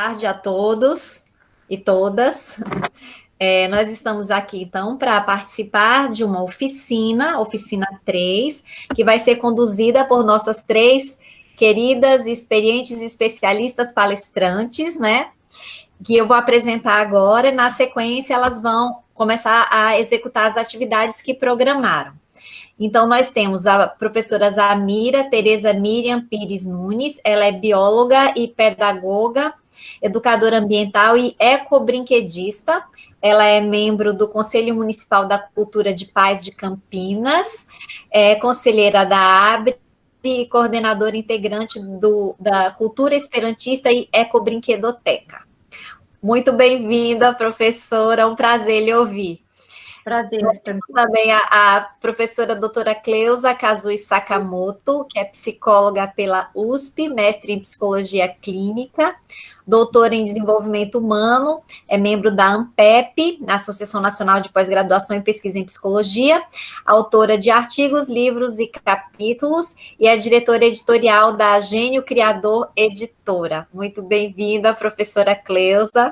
tarde a todos e todas. Nós estamos aqui, então, para participar de uma oficina 3, que vai ser conduzida por nossas 3 queridas, experientes especialistas palestrantes, né? Que eu vou apresentar agora, e na sequência elas vão começar a executar as atividades que programaram. Então, nós temos a professora Zamira Tereza Miriam Pires Nunes, ela é bióloga e pedagoga, educadora ambiental e ecobrinquedista. Ela é membro do Conselho Municipal da Cultura de Paz de Campinas, é conselheira da ABRE e coordenadora integrante da Cultura Esperantista e Ecobrinquedoteca. Muito bem-vinda, professora, é um prazer lhe ouvir. Prazer. Também a professora doutora Cleusa Kazui Sakamoto, que é psicóloga pela USP, mestre em psicologia clínica, doutora em desenvolvimento humano, é membro da ANPEP, na Associação Nacional de Pós-Graduação em Pesquisa em Psicologia, autora de artigos, livros e capítulos, e é diretora editorial da Gênio Criador Editora. Muito bem-vinda, professora Cleusa.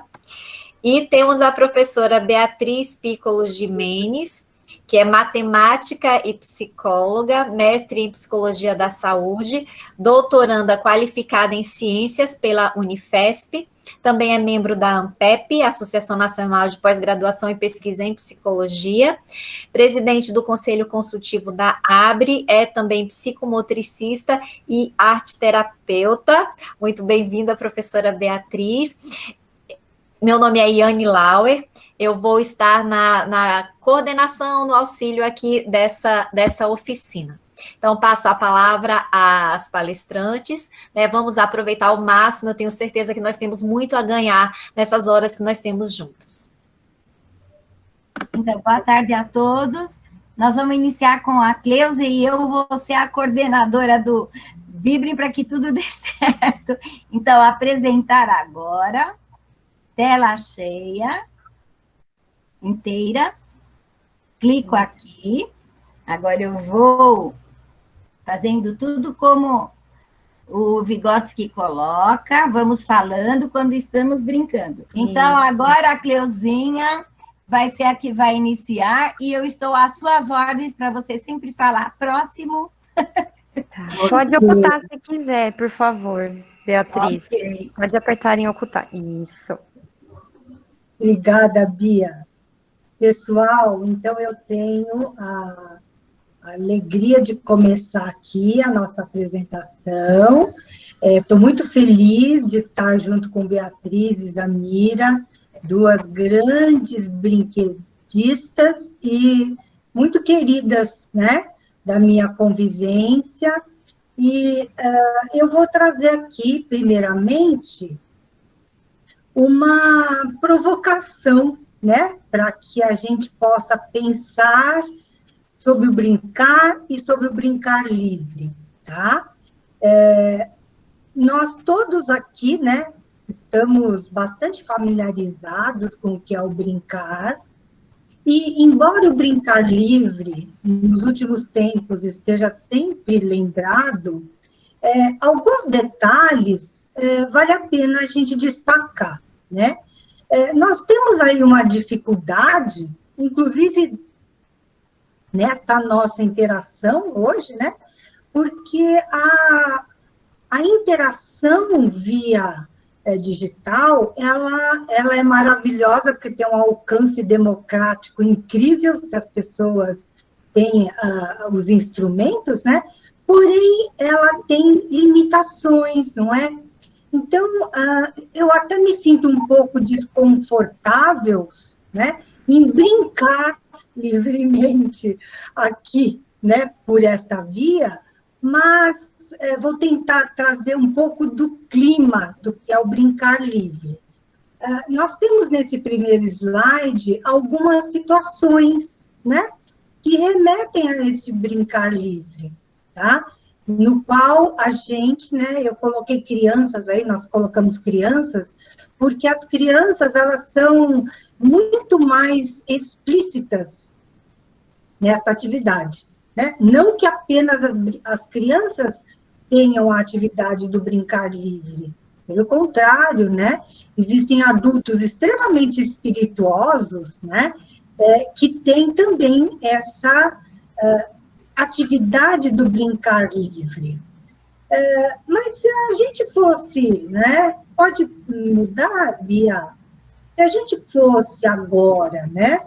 E temos a professora Beatriz Piccolo Gimenez, que é matemática e psicóloga, mestre em psicologia da saúde, doutoranda qualificada em ciências pela Unifesp, também é membro da ANPEP, Associação Nacional de Pós-Graduação e Pesquisa em Psicologia, presidente do Conselho Consultivo da ABRE, é também psicomotricista e arte-terapeuta. Muito bem-vinda, professora Beatriz. Meu nome é Yane Lauer, eu vou estar na coordenação, no auxílio aqui dessa oficina. Então, passo a palavra às palestrantes, né? Vamos aproveitar ao máximo, eu tenho certeza que nós temos muito a ganhar nessas horas que nós temos juntos. Então, boa tarde a todos. Nós vamos iniciar com a Cleusa e eu vou ser a coordenadora do Vibrem para que tudo dê certo. Então, apresentar agora... Tela cheia, inteira, clico aqui, agora eu vou fazendo tudo como o Vygotsky coloca, vamos falando quando estamos brincando. Então, agora a Cleuzinha vai ser a que vai iniciar, e eu estou às suas ordens para você sempre falar próximo. Pode ocultar se quiser, por favor, Beatriz. Okay. Pode apertar em ocultar. Isso. Obrigada, Bia. Pessoal, então eu tenho a alegria de começar aqui a nossa apresentação. Estou muito feliz de estar junto com Beatriz e Zamira, 2 grandes brinquedistas e muito queridas, né, da minha convivência. E eu vou trazer aqui, primeiramente, uma provocação, né, para que a gente possa pensar sobre o brincar e sobre o brincar livre, tá? Nós todos aqui, né, estamos bastante familiarizados com o que é o brincar, e embora o brincar livre, nos últimos tempos, esteja sempre lembrado, alguns detalhes vale a pena a gente destacar, né? Nós temos aí uma dificuldade, inclusive nesta nossa interação hoje, né? Porque a interação via digital, ela é maravilhosa, porque tem um alcance democrático incrível, se as pessoas têm os instrumentos, né? Porém, ela tem limitações, não é? Então, eu até me sinto um pouco desconfortável, né, em brincar livremente aqui, né, por esta via, mas vou tentar trazer um pouco do clima do que é o brincar livre. Nós temos nesse primeiro slide algumas situações, né, que remetem a esse brincar livre, tá? No qual a gente, né, eu coloquei crianças aí, nós colocamos crianças, porque as crianças, elas são muito mais explícitas nesta atividade, né? Não que apenas as crianças tenham a atividade do brincar livre, Pelo contrário, né? Existem adultos extremamente espirituosos, né? Que têm também essa atividade do brincar livre. Mas se a gente fosse, né? Pode mudar, Bia? Se a gente fosse agora, né?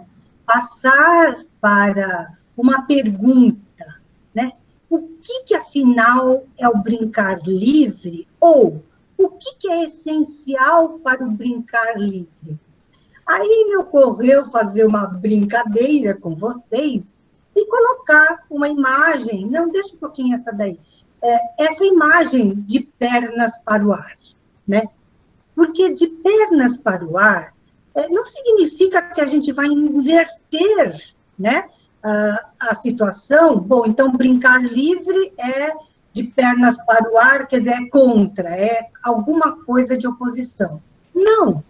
Passar para uma pergunta, né? O que afinal é o brincar livre? Ou o que é essencial para o brincar livre? Aí me ocorreu fazer uma brincadeira com vocês e colocar uma imagem, não, deixa um pouquinho essa daí, essa imagem de pernas para o ar, né? Porque de pernas para o ar não significa que a gente vai inverter, né, a situação. Bom, então brincar livre é de pernas para o ar, quer dizer, é contra, é alguma coisa de oposição. Não,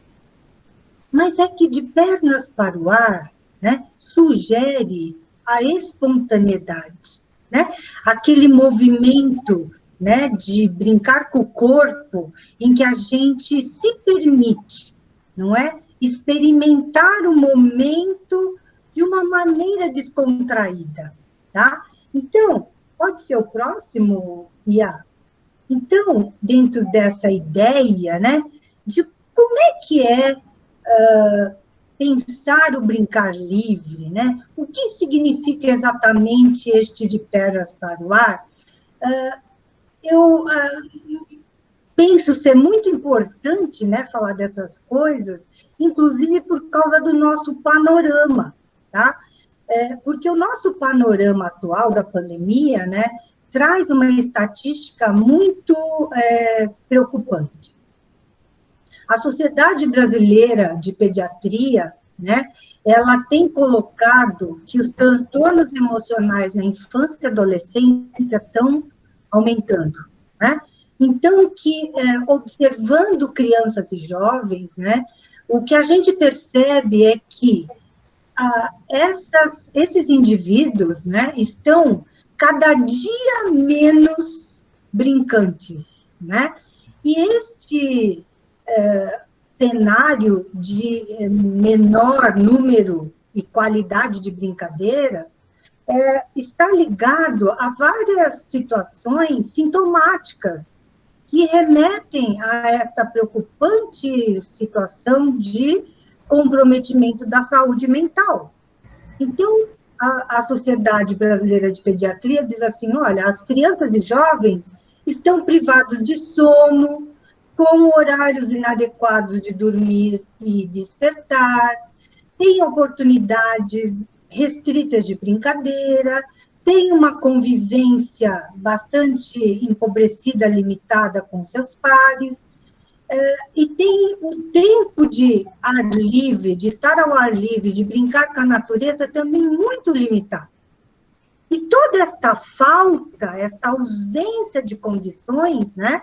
mas é que de pernas para o ar, né, sugere a espontaneidade, né, aquele movimento, né, de brincar com o corpo, em que a gente se permite, não é, experimentar o momento de uma maneira descontraída, tá? Então, pode ser o próximo, Ia? Então, dentro dessa ideia, né, de como é que é pensar o brincar livre, né? O que significa exatamente este de pernas para o ar? Eu penso ser muito importante, né, falar dessas coisas, inclusive por causa do nosso panorama, tá? Porque o nosso panorama atual da pandemia, né, traz uma estatística muito preocupante. A Sociedade Brasileira de Pediatria, né, ela tem colocado que os transtornos emocionais na infância e adolescência estão aumentando, né? Então, observando crianças e jovens, né, o que a gente percebe é que esses indivíduos, né, estão cada dia menos brincantes, né? E este cenário de menor número e qualidade de brincadeiras está ligado a várias situações sintomáticas que remetem a esta preocupante situação de comprometimento da saúde mental. Então, a Sociedade Brasileira de Pediatria diz assim, olha, as crianças e jovens estão privados de sono, com horários inadequados de dormir e despertar, têm oportunidades restritas de brincadeira, têm uma convivência bastante empobrecida, limitada com seus pares, e tem o tempo de ar livre, de estar ao ar livre, de brincar com a natureza também muito limitado. E toda esta falta, esta ausência de condições, né,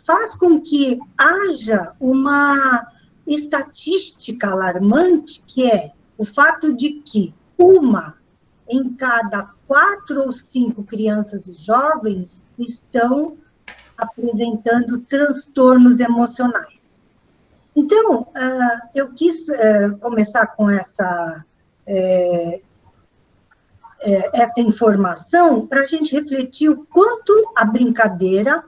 faz com que haja uma estatística alarmante, que é o fato de que 1 em cada 4 ou 5 crianças e jovens estão apresentando transtornos emocionais. Então, eu quis começar com essa informação para a gente refletir o quanto a brincadeira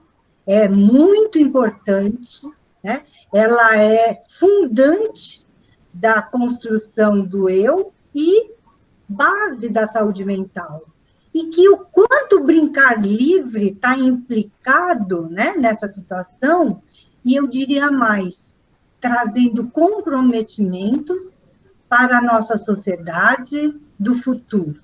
é muito importante, né? Ela é fundante da construção do eu e base da saúde mental. E que o quanto brincar livre está implicado, né, nessa situação, e eu diria mais, trazendo comprometimentos para a nossa sociedade do futuro.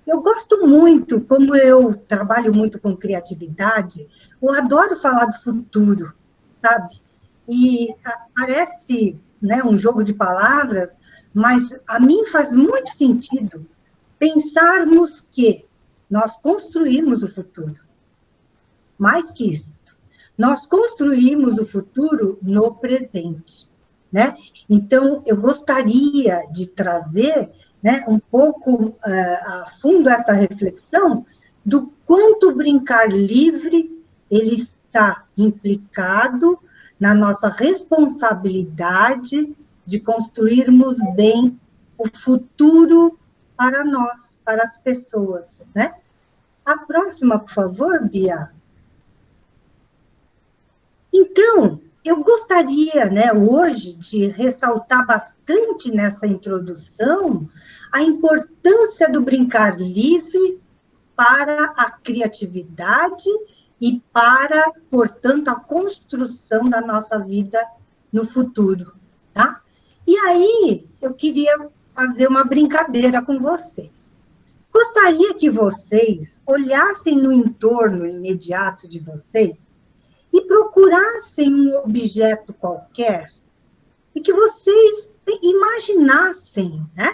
Eu gosto muito, como eu trabalho muito com criatividade, eu adoro falar do futuro, sabe? E parece, né, um jogo de palavras, mas a mim faz muito sentido pensarmos que nós construímos o futuro. Mais que isso, nós construímos o futuro no presente, né? Então, eu gostaria de trazer, né, um pouco a fundo esta reflexão do quanto o brincar livre ele está implicado na nossa responsabilidade de construirmos bem o futuro para nós, para as pessoas, né? A próxima, por favor, Bia. Então, eu gostaria, né, hoje, de ressaltar bastante nessa introdução a importância do brincar livre para a criatividade e para, portanto, a construção da nossa vida no futuro, tá? E aí, eu queria fazer uma brincadeira com vocês. Gostaria que vocês olhassem no entorno imediato de vocês e procurassem um objeto qualquer e que vocês imaginassem, né?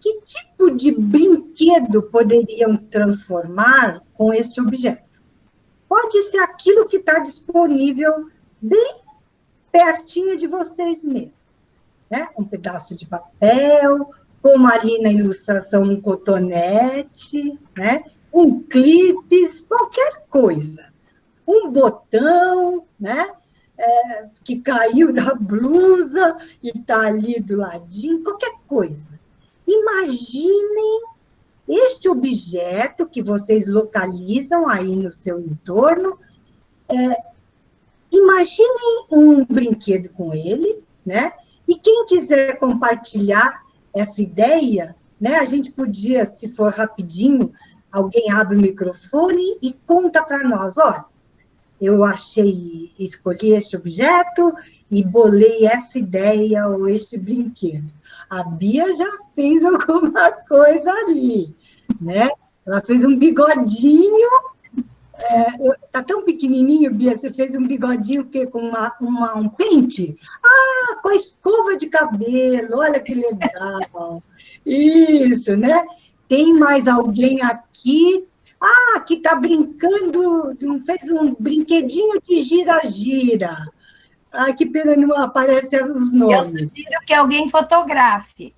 Que tipo de brinquedo poderiam transformar com este objeto? Pode ser aquilo que está disponível bem pertinho de vocês mesmos, né? Um pedaço de papel, como ali na ilustração, um cotonete, né? Um clipe, qualquer coisa. Um botão, né? Que caiu da blusa e está ali do ladinho, qualquer coisa. Imaginem este objeto que vocês localizam aí no seu entorno. Imaginem um brinquedo com ele, né? E quem quiser compartilhar essa ideia, né? A gente podia, se for rapidinho, alguém abre o microfone e conta para nós, olha, eu escolhi este objeto e bolei essa ideia ou este brinquedo. A Bia já fez alguma coisa ali, né? Ela fez um bigodinho, tá tão pequenininho, Bia, você fez um bigodinho que, com um pente? Ah, com a escova de cabelo, olha que legal. Isso, né? Tem mais alguém aqui? Ah, que está brincando, fez um brinquedinho de gira-gira. Ah, que pena, não aparecem os nomes. Eu sugiro que alguém fotografe.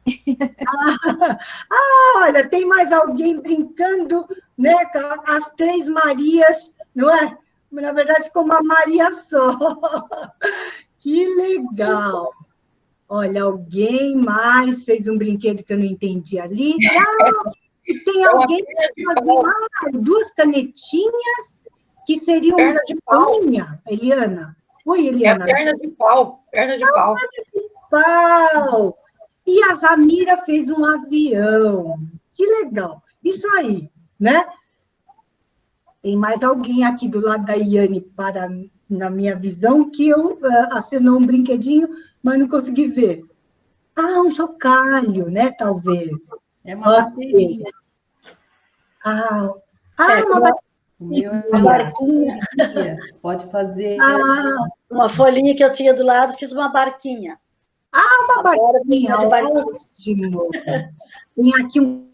Olha, tem mais alguém brincando, né, com as Três Marias, não é? Na verdade, ficou uma Maria só. Que legal. Olha, alguém mais fez um brinquedo que eu não entendi ali. E tem alguém que fazia duas canetinhas que seriam perna de pau. Eliana. Oi, Eliana. Perna de pau. Perna de pau. Perna de pau. E a Zamira fez um avião. Que legal. Isso aí, né? Tem mais alguém aqui do lado da Iane, na minha visão, que eu assinou um brinquedinho, mas não consegui ver. Ah, um chocalho, né? Talvez. É uma bateria. Uma bateria. O meu é uma barquinha. Pode fazer. Uma folhinha que eu tinha do lado, fiz uma barquinha. Uma barquinha. Ótimo. Tem aqui um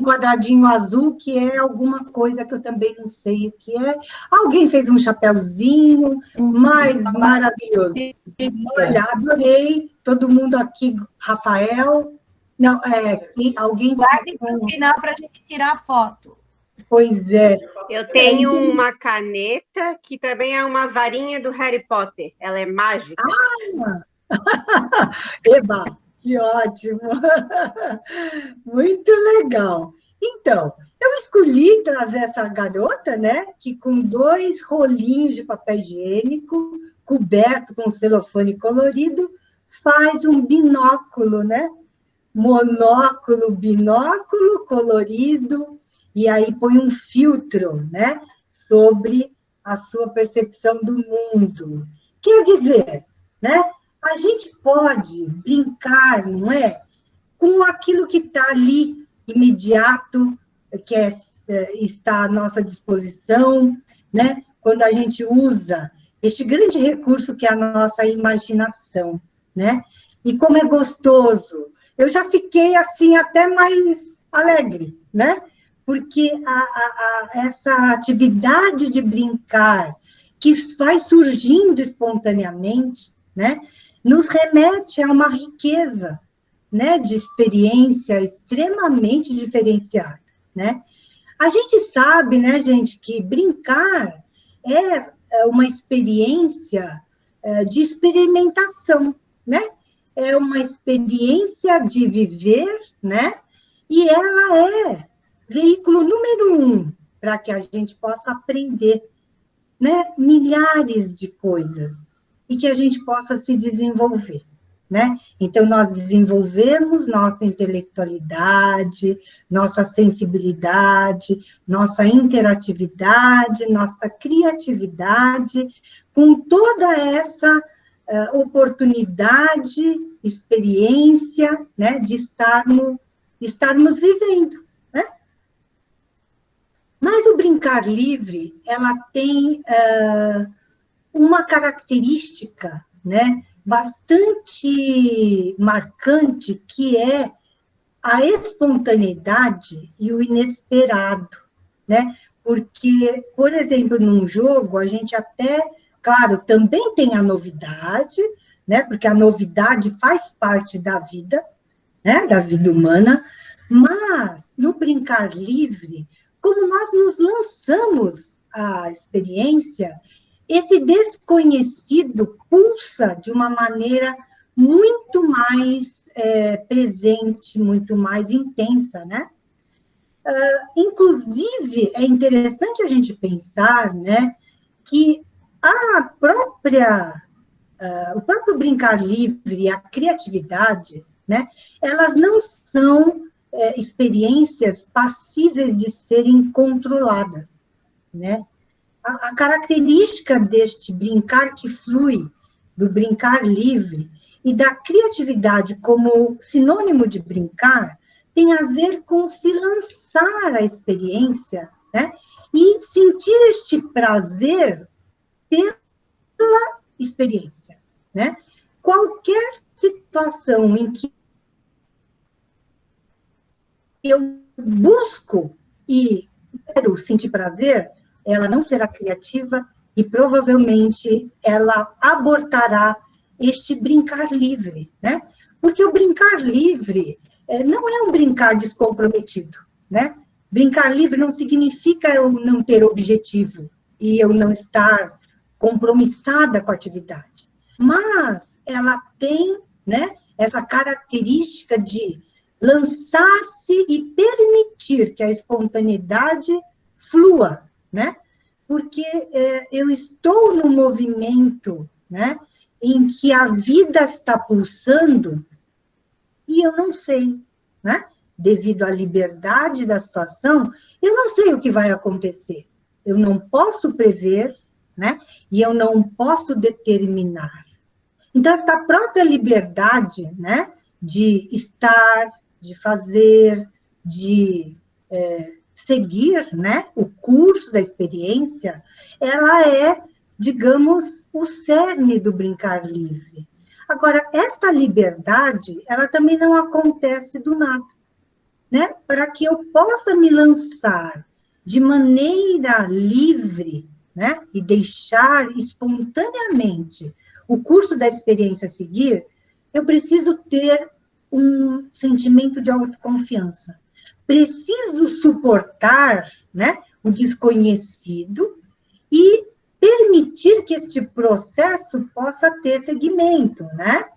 quadradinho azul, que é alguma coisa que eu também não sei o que é. Alguém fez um chapéuzinho, mas maravilhoso. Olha, adorei. Todo mundo aqui, Rafael. Não, alguém... Guardem para o final para a gente tirar a foto. Pois é. Eu tenho uma caneta que também é uma varinha do Harry Potter. Ela é mágica. Eba, que ótimo. Muito legal. Então, eu escolhi trazer essa garota, né, que com 2 rolinhos de papel higiênico, coberto com celofane colorido, faz um binóculo, né? Monóculo, binóculo colorido, e aí põe um filtro, né, sobre a sua percepção do mundo. Quer dizer, né, a gente pode brincar, não é, com aquilo que está ali, imediato, que está à nossa disposição, né, quando a gente usa este grande recurso que é a nossa imaginação, né, e como é gostoso. Eu já fiquei, assim, até mais alegre, né? Porque essa atividade de brincar, que vai surgindo espontaneamente, né? Nos remete a uma riqueza, né? De experiência extremamente diferenciada, né? A gente sabe, né, gente, que brincar uma experiência de experimentação, né? É uma experiência de viver, né? E ela é veículo número 1 para que a gente possa aprender, né? Milhares de coisas e que a gente possa se desenvolver, né? Então, nós desenvolvemos nossa intelectualidade, nossa sensibilidade, nossa interatividade, nossa criatividade, com toda essa oportunidade, experiência, né, de estarmos vivendo, né? Mas o brincar livre, ela tem uma característica, né, bastante marcante, que é a espontaneidade e o inesperado, né? Porque, por exemplo, num jogo, a gente até, claro, também tem a novidade, né? Porque a novidade faz parte da vida, né? Da vida humana, mas no brincar livre, como nós nos lançamos à experiência, esse desconhecido pulsa de uma maneira muito mais presente, muito mais intensa, né? Inclusive, é interessante a gente pensar, né, que o próprio brincar livre e a criatividade, né, elas não são experiências passíveis de serem controladas, né? A característica deste brincar que flui, do brincar livre, e da criatividade como sinônimo de brincar, tem a ver com se lançar à experiência, né? E sentir este prazer pela experiência, né? Qualquer situação em que eu busco e quero sentir prazer, ela não será criativa e provavelmente ela abortará este brincar livre, né? Porque o brincar livre não é um brincar descomprometido, né? Brincar livre não significa eu não ter objetivo e eu não estar compromissada com a atividade, mas ela tem, né, essa característica de lançar-se e permitir que a espontaneidade flua, né? Porque eu estou no movimento, né, em que a vida está pulsando e eu não sei, né? Devido à liberdade da situação, eu não sei o que vai acontecer. Eu não posso prever, né? E eu não posso determinar. Então, essa própria liberdade, né, de estar, de fazer, de seguir, né, o curso da experiência, ela é, digamos, o cerne do brincar livre. Agora, esta liberdade, ela também não acontece do nada, né? Para que eu possa me lançar de maneira livre, né, e deixar espontaneamente o curso da experiência seguir, eu preciso ter um sentimento de autoconfiança. Preciso suportar, né, o desconhecido e permitir que este processo possa ter seguimento, né?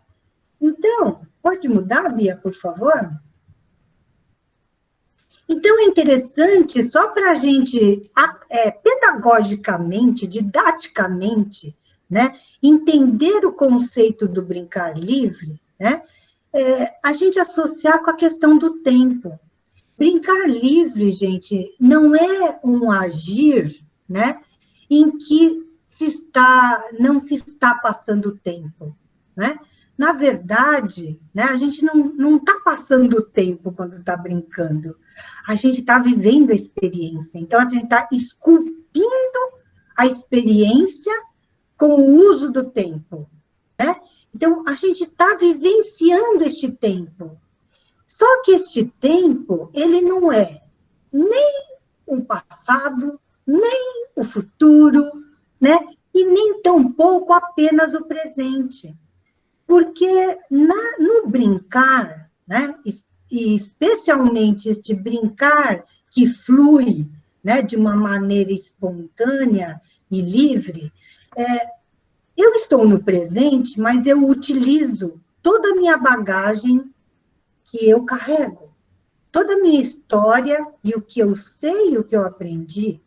Então, pode mudar, Bia, por favor? Então, é interessante, só para a gente, pedagogicamente, didaticamente, né, entender o conceito do brincar livre, né, a gente associar com a questão do tempo. Brincar livre, gente, não é um agir, né, em que não se está passando o tempo, né? Na verdade, né, a gente não está passando o tempo quando está brincando. A gente está vivendo a experiência. Então, a gente está esculpindo a experiência com o uso do tempo, né? Então, a gente está vivenciando este tempo. Só que este tempo, ele não é nem o passado, nem o futuro, né? E nem tampouco apenas o presente. Porque no brincar, né? E especialmente este brincar que flui, né, de uma maneira espontânea, e livre, eu estou no presente, mas eu utilizo toda a minha bagagem que eu carrego, toda a minha história e o que eu sei e o que eu aprendi,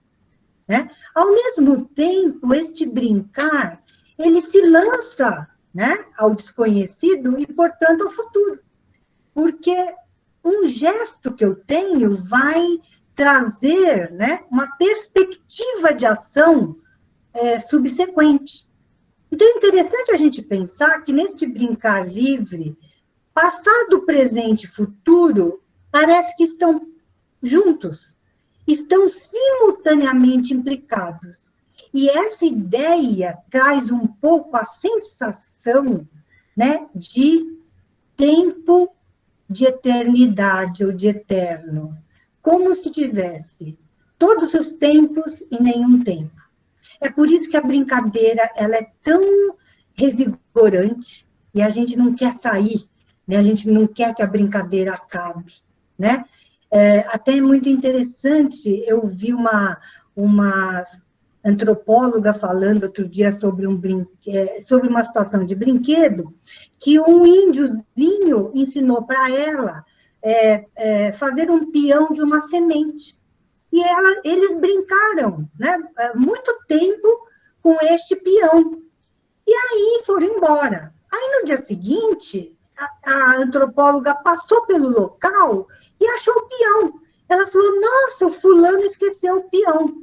né? Ao mesmo tempo, este brincar, ele se lança, né, ao desconhecido e, portanto, ao futuro. Porque um gesto que eu tenho vai trazer, né, uma perspectiva de ação subsequente. Então, é interessante a gente pensar que neste brincar livre, passado, presente e futuro parece que estão juntos, estão simultaneamente implicados. E essa ideia traz um pouco a sensação, né, de tempo de eternidade ou de eterno, como se tivesse todos os tempos e nenhum tempo. É por isso que a brincadeira ela é tão revigorante e a gente não quer sair, né? A gente não quer que a brincadeira acabe, né? Até é muito interessante, eu vi uma antropóloga falando outro dia sobre sobre uma situação de brinquedo, que um índiozinho ensinou para ela fazer um peão de uma semente. E eles brincaram, né, muito tempo com este peão. E aí foram embora. Aí no dia seguinte, a antropóloga passou pelo local e achou o peão. Ela falou, nossa, o fulano esqueceu o peão.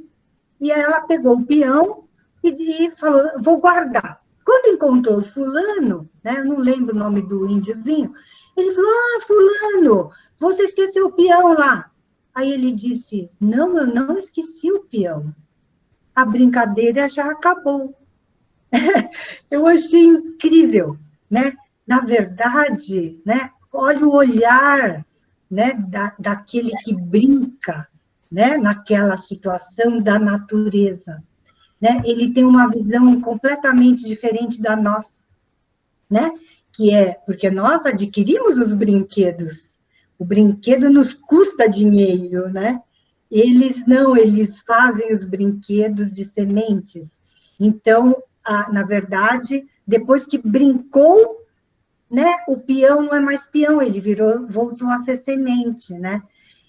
E aí ela pegou o peão e falou, vou guardar. Quando encontrou o fulano, né, eu não lembro o nome do índiozinho, ele falou, fulano, você esqueceu o peão lá. Aí ele disse, não, eu não esqueci o peão. A brincadeira já acabou. Eu achei incrível, né? Na verdade, né, olha o olhar, né, daquele que brinca, né, naquela situação da natureza, né? Ele tem uma visão completamente diferente da nossa, né? Que porque nós adquirimos os brinquedos. O brinquedo nos custa dinheiro, né? Eles não, eles fazem os brinquedos de sementes. Então, na verdade, depois que brincou, né, o peão não é mais peão, ele voltou a ser semente, né?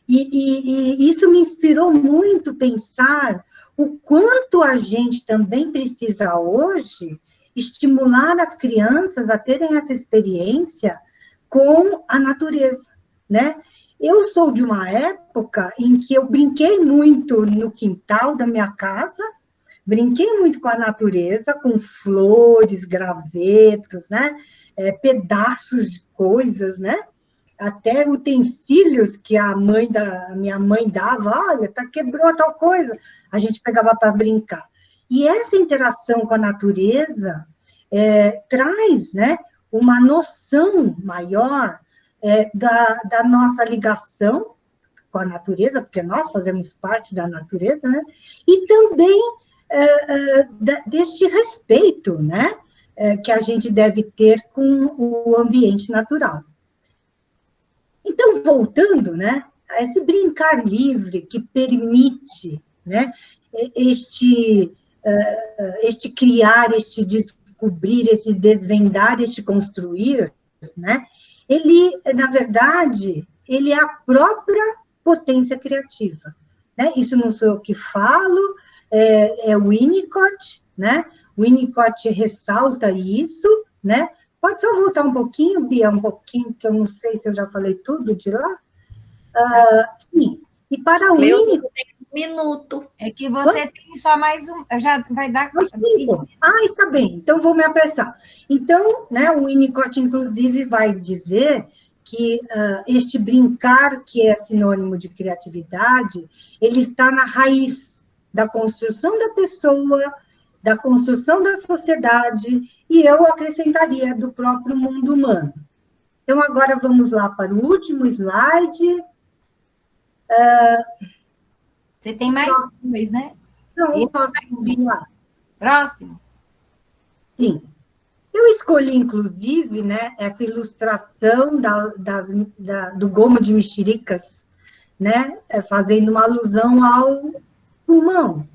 E isso me inspirou muito pensar o quanto a gente também precisa hoje estimular as crianças a terem essa experiência com a natureza, né? Eu sou de uma época em que eu brinquei muito no quintal da minha casa, brinquei muito com a natureza, com flores, gravetos, né? Pedaços de coisas, né? Até utensílios que minha mãe dava, olha, quebrou tal coisa, a gente pegava para brincar. E essa interação com a natureza traz, né, uma noção maior da nossa ligação com a natureza, porque nós fazemos parte da natureza, né? E também deste respeito, né, que a gente deve ter com o ambiente natural. Então, voltando, né, a esse brincar livre que permite, né, este criar, este descobrir, este desvendar, este construir, né, ele, na verdade, ele é a própria potência criativa, né? Isso não sou eu que falo, é o Winnicott, né? O Winnicott ressalta isso, né? Pode só voltar um pouquinho, Bia, um pouquinho, que eu não sei se eu já falei tudo de lá. Sim, e para o Winnicott... Tem um minuto. É que você tem só mais um... Já vai dar... Está bem, então vou me apressar. Então, né, o Winnicott, inclusive, vai dizer que este brincar, que é sinônimo de criatividade, ele está na raiz da construção da pessoa, da construção da sociedade, e eu acrescentaria do próprio mundo humano. Então, agora vamos lá para o último slide. Você tem mais dois, né? Não, eu posso subir lá. Próximo. Sim. Eu escolhi, inclusive, né, essa ilustração do gomo de mexericas, né, fazendo uma alusão ao pulmão.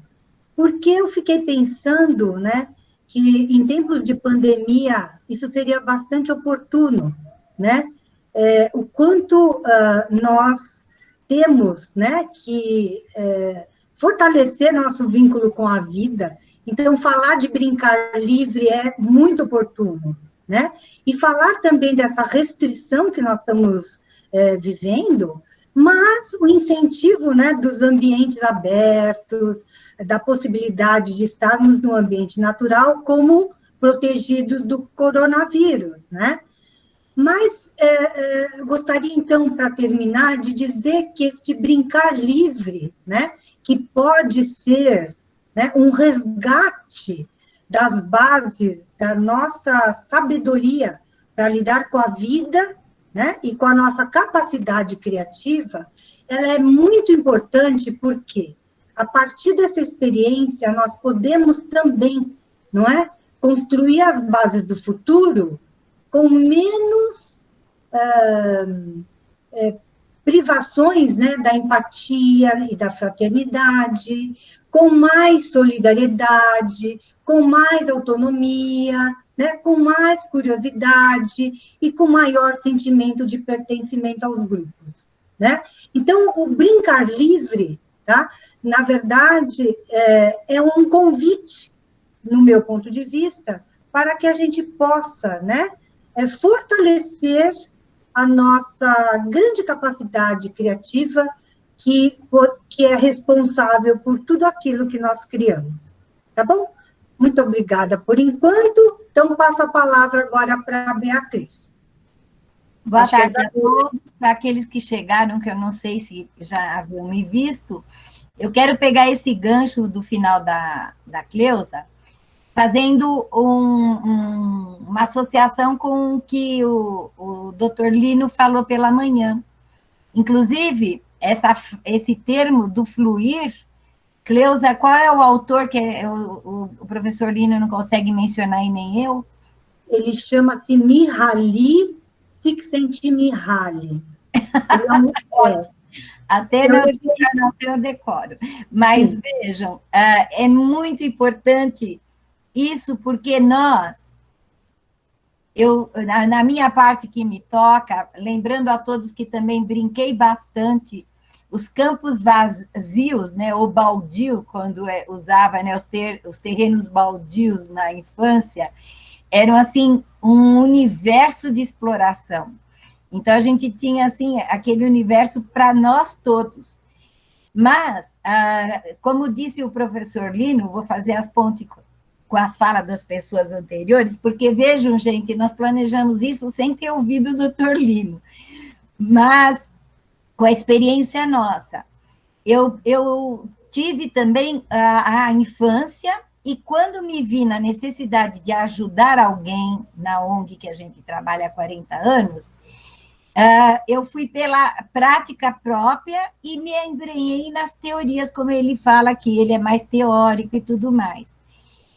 porque eu fiquei pensando, né, que em tempos de pandemia isso seria bastante oportuno, né? O quanto nós temos, né, que fortalecer nosso vínculo com a vida. Então, falar de brincar livre é muito oportuno, né? E falar também dessa restrição que nós estamos vivendo, mas o incentivo, né, dos ambientes abertos, da possibilidade de estarmos no ambiente natural como protegidos do coronavírus, né? Mas gostaria, então, para terminar, de dizer que este brincar livre, né, que pode ser, né, um resgate das bases da nossa sabedoria para lidar com a vida, né, e com a nossa capacidade criativa, ela é muito importante porque, a partir dessa experiência, nós podemos também, não é, construir as bases do futuro com menos privações, né, da empatia e da fraternidade, com mais solidariedade, com mais autonomia, né, com mais curiosidade e com maior sentimento de pertencimento aos grupos, né? Então, o brincar livre, tá? Na verdade, é um convite, no meu ponto de vista, para que a gente possa, né, fortalecer a nossa grande capacidade criativa, que é responsável por tudo aquilo que nós criamos. Tá bom? Muito obrigada por enquanto. Então, passo a palavra agora para a Beatriz. Boa tarde a todos. Para aqueles que chegaram, que eu não sei se já haviam me visto, eu quero pegar esse gancho do final da Cleusa, fazendo uma associação com o que o Dr. Lino falou pela manhã. Inclusive, esse termo do fluir, Cleusa, qual é o autor que o professor Lino não consegue mencionar e nem eu? Ele chama-se Mihaly Csikszentmihalyi. Ele é um Até na encarnação eu decoro. Mas, sim, vejam, é muito importante isso, porque nós, na minha parte que me toca, lembrando a todos que também brinquei bastante, os campos vazios, né, ou baldio, quando usava, né, os terrenos baldios na infância, eram, assim, um universo de exploração. Então, a gente tinha, assim, aquele universo para nós todos. Mas, como disse o professor Lino, vou fazer as pontes com as falas das pessoas anteriores, porque, vejam, gente, nós planejamos isso sem ter ouvido o doutor Lino, mas com a experiência nossa. Eu tive também a infância, e quando me vi na necessidade de ajudar alguém na ONG, que a gente trabalha há 40 anos, eu fui pela prática própria e me embrenhei nas teorias, como ele fala aqui, ele é mais teórico e tudo mais.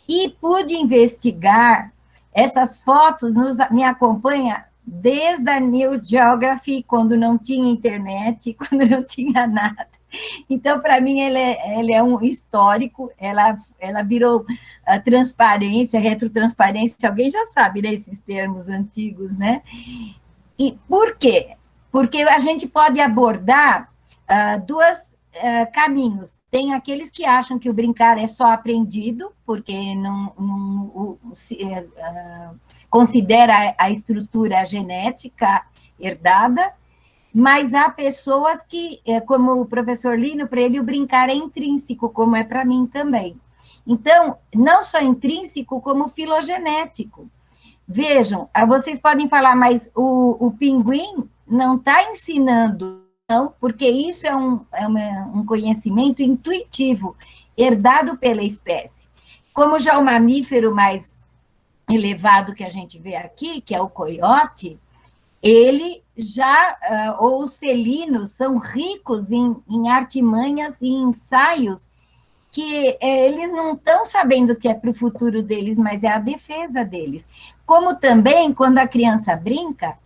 E pude investigar, essas fotos me acompanham desde a New Geography, quando não tinha internet, quando não tinha nada. Então, para mim, ele é um histórico, ela virou transparência, retrotransparência, alguém já sabe, né, esses termos antigos, né? E por quê? Porque a gente pode abordar dois caminhos. Tem aqueles que acham que o brincar é só aprendido, porque não considera a estrutura genética herdada, mas há pessoas que, como o professor Lino, para ele o brincar é intrínseco, como é para mim também. Então, não só intrínseco, como filogenético. Vejam, vocês podem falar, mas o pinguim não está ensinando, não, porque isso é um conhecimento intuitivo, herdado pela espécie. Como já o mamífero mais elevado que a gente vê aqui, que é o coiote, ele já, ou os felinos, são ricos em artimanhas e ensaios que eles não estão sabendo o que é para o futuro deles, mas é a defesa deles. Como também, quando a criança brinca,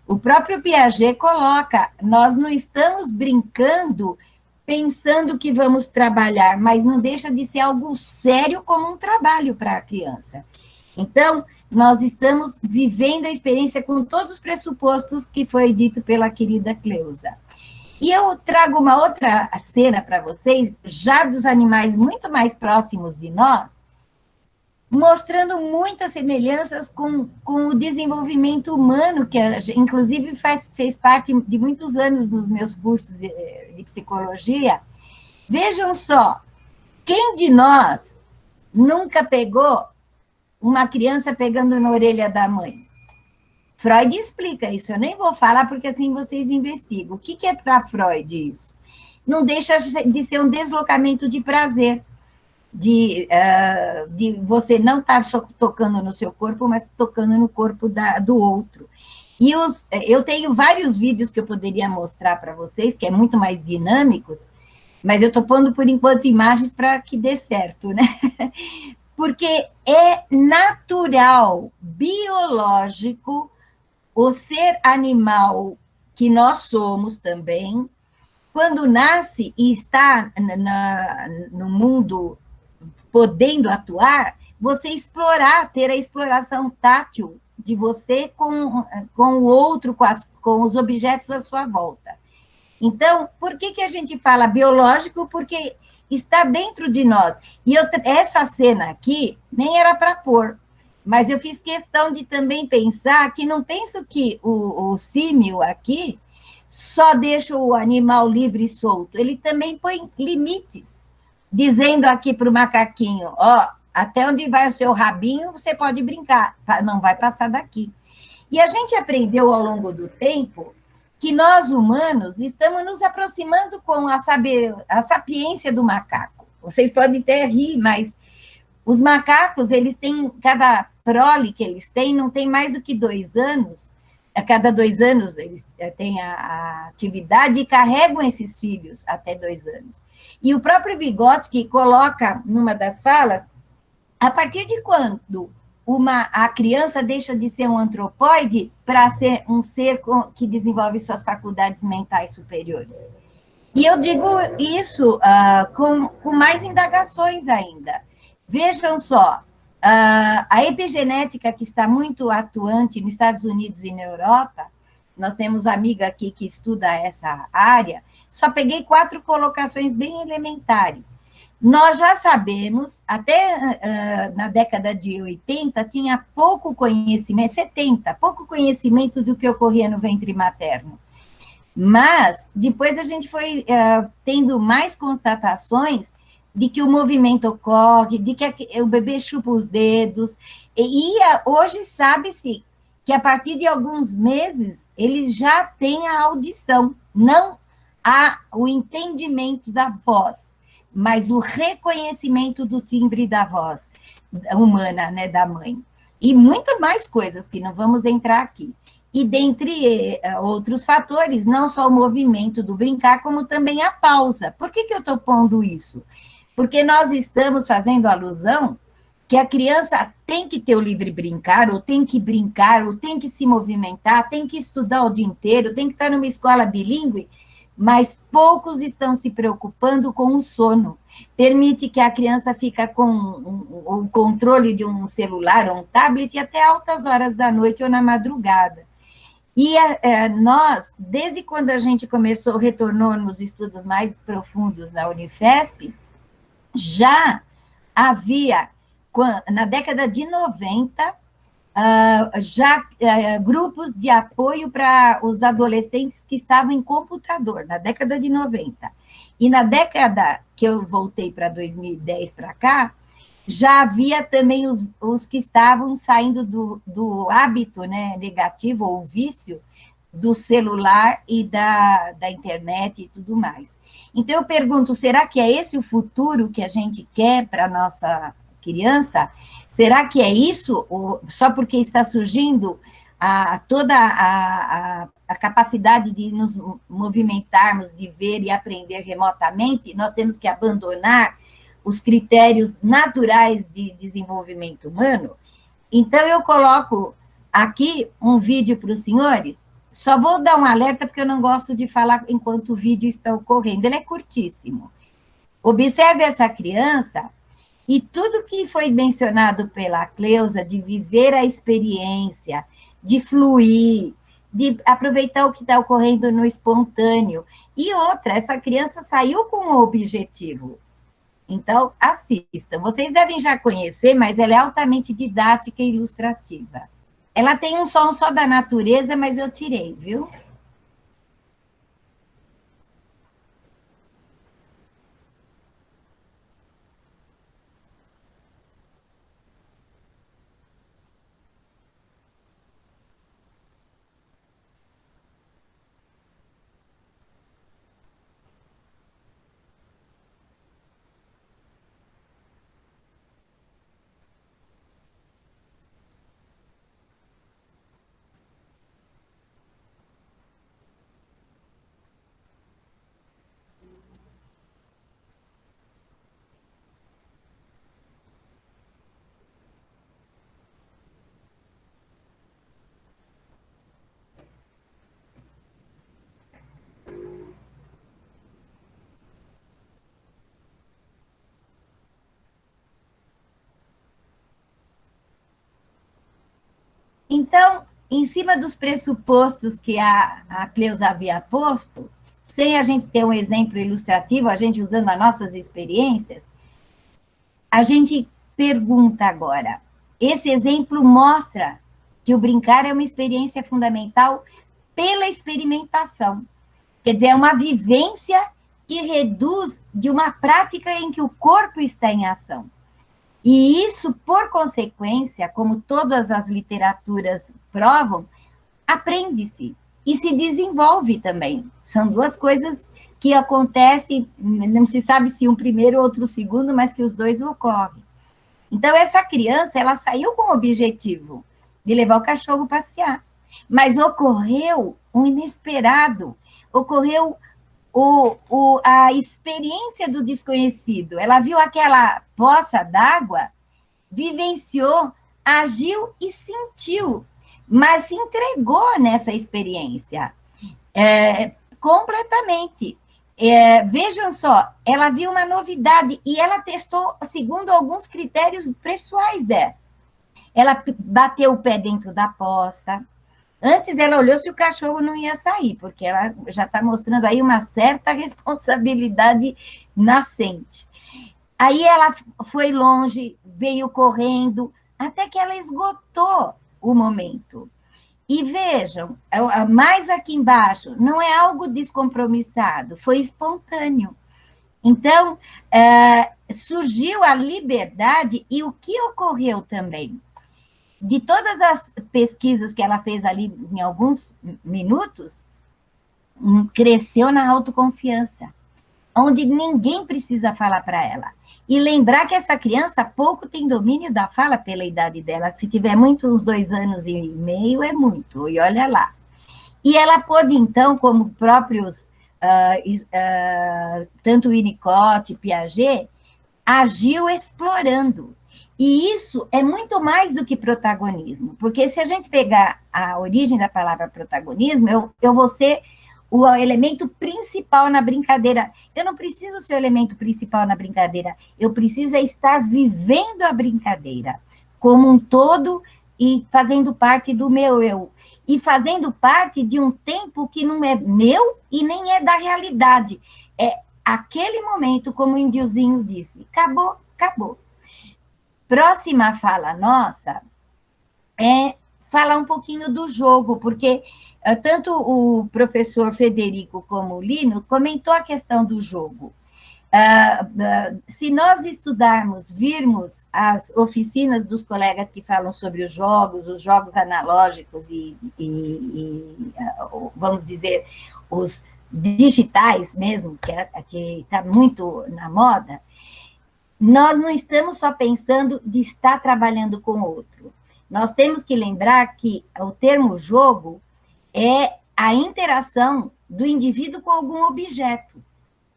o próprio Piaget coloca, nós não estamos brincando pensando que vamos trabalhar, mas não deixa de ser algo sério como um trabalho para a criança. Então, nós estamos vivendo a experiência com todos os pressupostos que foi dito pela querida Cleusa. E eu trago uma outra cena para vocês, já dos animais muito mais próximos de nós, mostrando muitas semelhanças com o desenvolvimento humano, que inclusive fez parte de muitos anos nos meus cursos de psicologia. Vejam só, quem de nós nunca pegou uma criança pegando na orelha da mãe? Freud explica isso, eu nem vou falar porque assim vocês investigam. O que é para Freud isso? Não deixa de ser um deslocamento de prazer, de você não estar só tocando no seu corpo, mas tocando no corpo do outro. E eu tenho vários vídeos que eu poderia mostrar para vocês, que é muito mais dinâmicos, mas eu estou pondo, por enquanto, imagens para que dê certo, né? Porque é natural, biológico, o ser animal que nós somos também, quando nasce e está no mundo podendo atuar, você explorar, ter a exploração tátil de você com o outro, com os objetos à sua volta. Então, por que a gente fala biológico? Porque está dentro de nós. E essa cena aqui nem era para pôr, mas eu fiz questão de também pensar que não penso que o símil aqui só deixa o animal livre e solto, ele também põe limites, dizendo aqui para o macaquinho, ó, até onde vai o seu rabinho, você pode brincar, não vai passar daqui. E a gente aprendeu ao longo do tempo que nós, humanos, estamos nos aproximando com a sapiência do macaco. Vocês podem até rir, mas os macacos, eles têm, cada prole que eles têm, não tem mais do que 2 anos, a cada 2 anos eles têm a atividade e carregam esses filhos até 2 anos. E o próprio Vygotsky coloca, numa das falas, a partir de quando a criança deixa de ser um antropóide para ser um ser que desenvolve suas faculdades mentais superiores. E eu digo isso com mais indagações ainda. Vejam só, a epigenética que está muito atuante nos Estados Unidos e na Europa, nós temos amiga aqui que estuda essa área, só peguei 4 colocações bem elementares. Nós já sabemos, até na década de 80, tinha pouco conhecimento, 70, pouco conhecimento do que ocorria no ventre materno. Mas, depois a gente foi tendo mais constatações de que o movimento ocorre, de que o bebê chupa os dedos, e hoje sabe-se que a partir de alguns meses eles já têm a audição, não o entendimento da voz, mas o reconhecimento do timbre da voz humana, né, da mãe. E muito mais coisas que não vamos entrar aqui. E dentre outros fatores, não só o movimento do brincar, como também a pausa. Por que eu estou pondo isso? Porque nós estamos fazendo alusão que a criança tem que ter o livre brincar, ou tem que brincar, ou tem que se movimentar, tem que estudar o dia inteiro, tem que estar numa escola bilíngue, mas poucos estão se preocupando com o sono. Permite que a criança fica com o controle de um celular ou um tablet até altas horas da noite ou na madrugada. E nós, desde quando a gente retornou nos estudos mais profundos na Unifesp, já havia, na década de 90, grupos de apoio para os adolescentes que estavam em computador, na década de 90. E na década que eu voltei para 2010 para cá, já havia também os que estavam saindo do hábito, né, negativo ou vício do celular e da internet e tudo mais. Então, eu pergunto, será que é esse o futuro que a gente quer para a nossa criança? Será que é isso, só porque está surgindo toda a capacidade de nos movimentarmos, de ver e aprender remotamente, nós temos que abandonar os critérios naturais de desenvolvimento humano? Então, eu coloco aqui um vídeo para os senhores, só vou dar um alerta, porque eu não gosto de falar enquanto o vídeo está ocorrendo. Ele é curtíssimo. Observe essa criança e tudo que foi mencionado pela Cleusa, de viver a experiência, de fluir, de aproveitar o que está ocorrendo no espontâneo. E outra, essa criança saiu com um objetivo. Então, assistam. Vocês devem já conhecer, mas ela é altamente didática e ilustrativa. Ela tem um som só da natureza, mas eu tirei, viu? Então, em cima dos pressupostos que a Cleusa havia posto, sem a gente ter um exemplo ilustrativo, a gente usando as nossas experiências, a gente pergunta agora, esse exemplo mostra que o brincar é uma experiência fundamental pela experimentação. Quer dizer, é uma vivência que reduz de uma prática em que o corpo está em ação. E isso, por consequência, como todas as literaturas provam, aprende-se e se desenvolve também. São duas coisas que acontecem, não se sabe se um primeiro ou outro segundo, mas que os dois ocorrem. Então, essa criança, ela saiu com o objetivo de levar o cachorro passear, mas ocorreu um inesperado, ocorreu a experiência do desconhecido. Ela viu aquela poça d'água, vivenciou, agiu e sentiu, mas se entregou nessa experiência completamente. Vejam só, ela viu uma novidade e ela testou segundo alguns critérios pessoais dela. Ela bateu o pé dentro da poça. Antes ela olhou se o cachorro não ia sair, porque ela já está mostrando aí uma certa responsabilidade nascente. Aí ela foi longe, veio correndo, até que ela esgotou o momento. E vejam, mais aqui embaixo, não é algo descompromissado, foi espontâneo. Então, surgiu a liberdade e o que ocorreu também? De todas as pesquisas que ela fez ali em alguns minutos, cresceu na autoconfiança, onde ninguém precisa falar para ela. E lembrar que essa criança pouco tem domínio da fala pela idade dela. Se tiver muito, uns 2 anos e meio, é muito, e olha lá. E ela pôde, então, como próprios, tanto Winnicott, Piaget, agiu explorando. E isso é muito mais do que protagonismo, porque se a gente pegar a origem da palavra protagonismo, eu vou ser o elemento principal na brincadeira. Eu não preciso ser o elemento principal na brincadeira, eu preciso estar vivendo a brincadeira como um todo e fazendo parte do meu eu. E fazendo parte de um tempo que não é meu e nem é da realidade. É aquele momento, como o índiozinho disse, acabou, acabou. Próxima fala nossa é falar um pouquinho do jogo, porque tanto o professor Federico como o Lino comentou a questão do jogo. Se nós estudarmos, virmos as oficinas dos colegas que falam sobre os jogos analógicos e vamos dizer, os digitais mesmo, que está muito na moda, nós não estamos só pensando de estar trabalhando com o outro. Nós temos que lembrar que o termo jogo é a interação do indivíduo com algum objeto,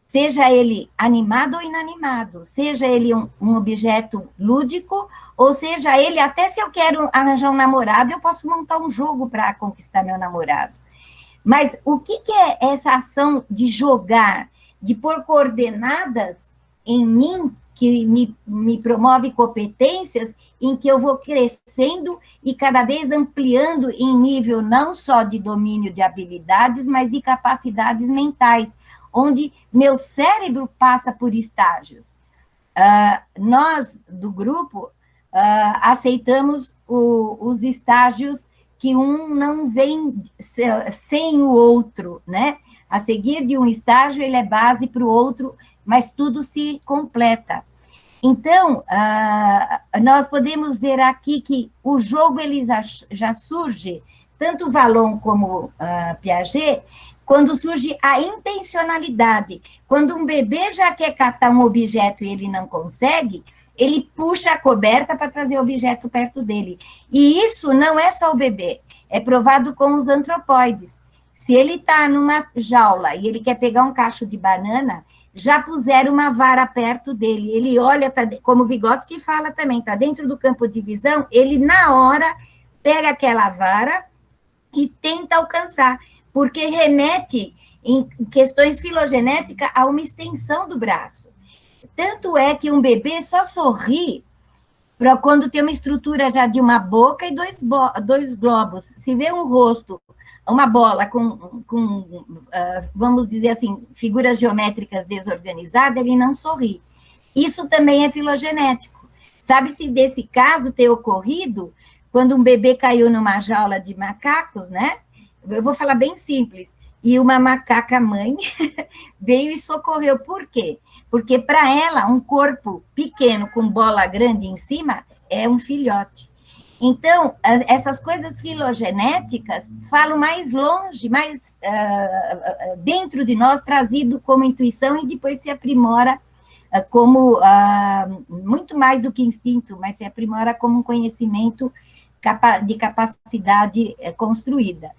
seja ele animado ou inanimado, seja ele um objeto lúdico, ou seja ele, até se eu quero arranjar um namorado, eu posso montar um jogo para conquistar meu namorado. Mas o que é essa ação de jogar, de pôr coordenadas em mim, que me promove competências, em que eu vou crescendo e cada vez ampliando em nível não só de domínio de habilidades, mas de capacidades mentais, onde meu cérebro passa por estágios. Nós, do grupo, aceitamos os estágios que um não vem sem o outro, né? A seguir de um estágio, ele é base para o outro, mas tudo se completa. Então, nós podemos ver aqui que o jogo ele já surge, tanto Vallon como Piaget, quando surge a intencionalidade. Quando um bebê já quer catar um objeto e ele não consegue, ele puxa a coberta para trazer o objeto perto dele. E isso não é só o bebê, é provado com os antropóides. Se ele está numa jaula e ele quer pegar um cacho de banana, já puseram uma vara perto dele. Ele olha, como o Vygotsky fala também, está dentro do campo de visão, ele na hora pega aquela vara e tenta alcançar, porque remete, em questões filogenéticas, a uma extensão do braço. Tanto é que um bebê só sorri para quando tem uma estrutura já de uma boca e dois globos. Se vê um rosto, uma bola com vamos dizer assim, figuras geométricas desorganizadas, ele não sorri. Isso também é filogenético. Sabe-se desse caso ter ocorrido quando um bebê caiu numa jaula de macacos, né? Eu vou falar bem simples. E uma macaca mãe veio e socorreu. Por quê? Porque para ela, um corpo pequeno com bola grande em cima é um filhote. Então, essas coisas filogenéticas falam mais longe, mais dentro de nós, trazido como intuição e depois se aprimora como, muito mais do que instinto, mas se aprimora como um conhecimento de capacidade construída.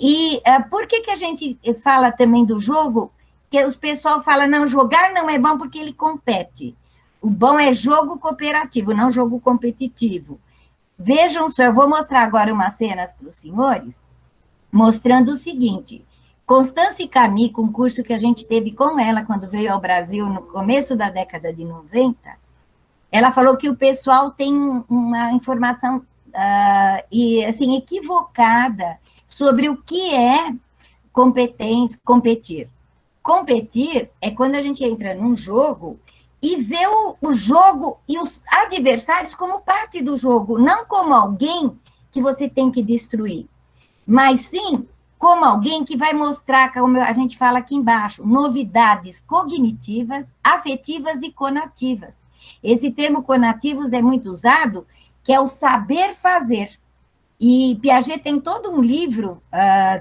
E por que a gente fala também do jogo? Que os pessoal fala, não, jogar não é bom porque ele compete. O bom é jogo cooperativo, não jogo competitivo. Vejam só, eu vou mostrar agora umas cenas para os senhores, mostrando o seguinte, Constance Camille, com um curso que a gente teve com ela quando veio ao Brasil no começo da década de 90, ela falou que o pessoal tem uma informação assim, equivocada sobre o que é competir. Competir é quando a gente entra num jogo e vê o jogo e os adversários como parte do jogo, não como alguém que você tem que destruir, mas sim como alguém que vai mostrar, como a gente fala aqui embaixo, novidades cognitivas, afetivas e conativas. Esse termo conativos é muito usado, que é o saber fazer. E Piaget tem todo um livro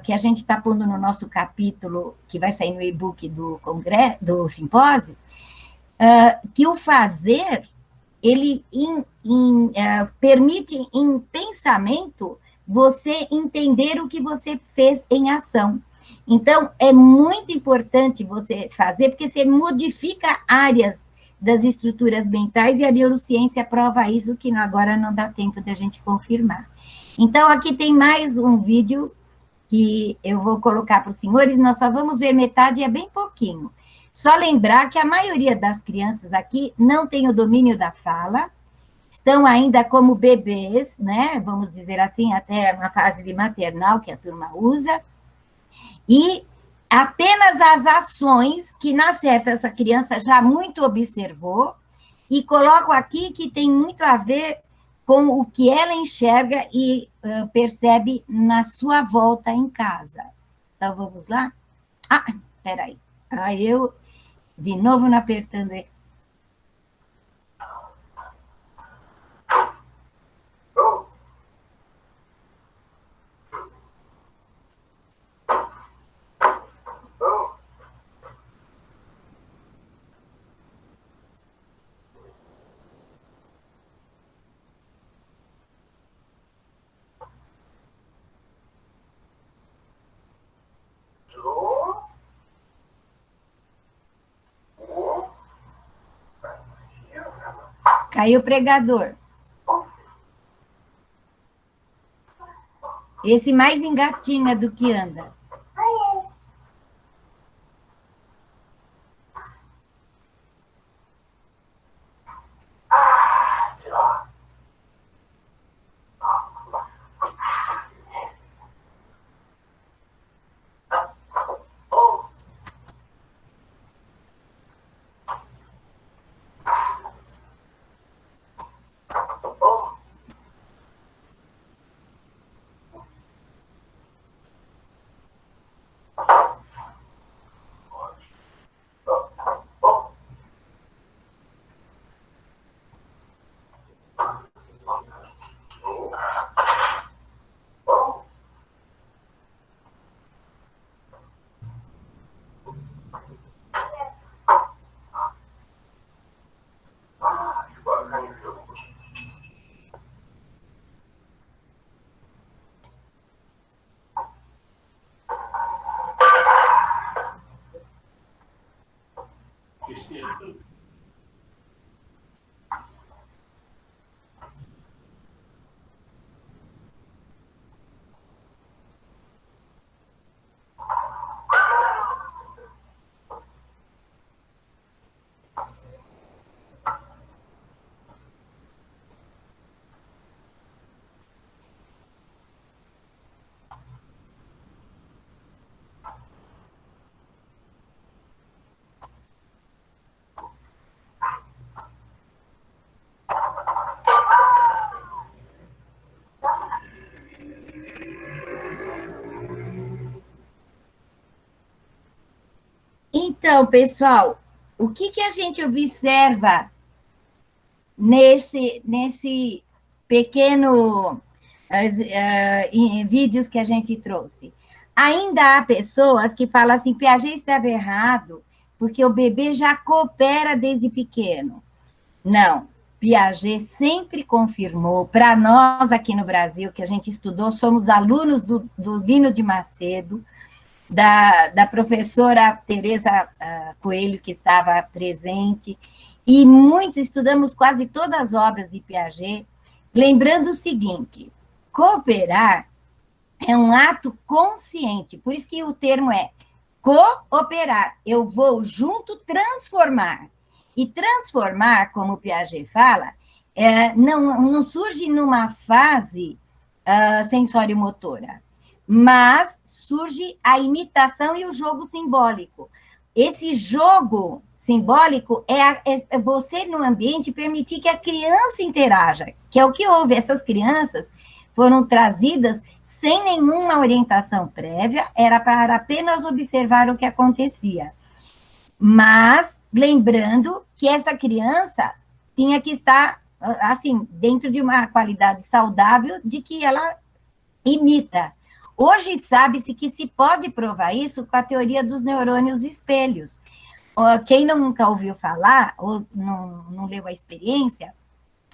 que a gente está pondo no nosso capítulo, que vai sair no e-book do simpósio, que o fazer, ele permite em pensamento você entender o que você fez em ação. Então, é muito importante você fazer, porque você modifica áreas das estruturas mentais e a neurociência prova isso, que agora não dá tempo de a gente confirmar. Então, aqui tem mais um vídeo que eu vou colocar para os senhores, nós só vamos ver metade, é bem pouquinho. Só lembrar que a maioria das crianças aqui não tem o domínio da fala, estão ainda como bebês, né? Vamos dizer assim, até uma fase de maternal que a turma usa, e apenas as ações que, na certa, essa criança já muito observou, e coloco aqui que tem muito a ver com o que ela enxerga e percebe na sua volta em casa. Então, vamos lá? Peraí. Aí eu, de novo, não apertando. Caiu o pregador. Esse mais engatinha do que anda. Então, pessoal, o que a gente observa nesse pequeno vídeos que a gente trouxe? Ainda há pessoas que falam assim, Piaget estava errado, porque o bebê já coopera desde pequeno. Não, Piaget sempre confirmou, para nós aqui no Brasil, que a gente estudou, somos alunos do Lino de Macedo, da professora Teresa Coelho, que estava presente, e estudamos quase todas as obras de Piaget, lembrando o seguinte, cooperar é um ato consciente, por isso que o termo é cooperar, eu vou junto transformar. E transformar, como o Piaget fala, não surge numa fase sensório-motora, mas surge a imitação e o jogo simbólico. Esse jogo simbólico é você, no ambiente, permitir que a criança interaja, que é o que houve. Essas crianças foram trazidas sem nenhuma orientação prévia, era para apenas observar o que acontecia. Mas, lembrando que essa criança tinha que estar, assim, dentro de uma qualidade saudável de que ela imita. Hoje sabe-se que se pode provar isso com a teoria dos neurônios espelhos. Quem nunca ouviu falar, ou não leu a experiência,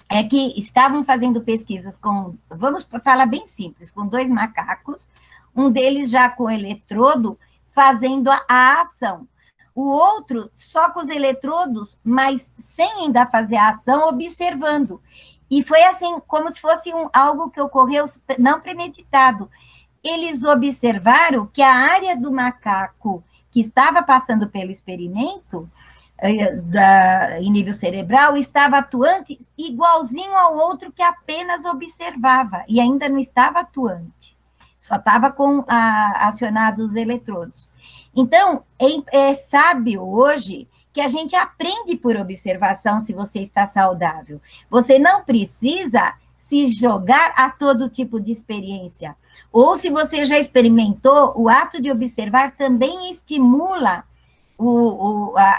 é que estavam fazendo pesquisas vamos falar bem simples, com 2 macacos, um deles já com eletrodo, fazendo a ação. O outro só com os eletrodos, mas sem ainda fazer a ação, observando. E foi assim, como se fosse algo que ocorreu não premeditado. Eles observaram que a área do macaco que estava passando pelo experimento, em nível cerebral, estava atuante igualzinho ao outro que apenas observava, e ainda não estava atuante, só estava acionados os eletrodos. Então, é sábio hoje que a gente aprende por observação se você está saudável. Você não precisa se jogar a todo tipo de experiência. Ou se você já experimentou, o ato de observar também estimula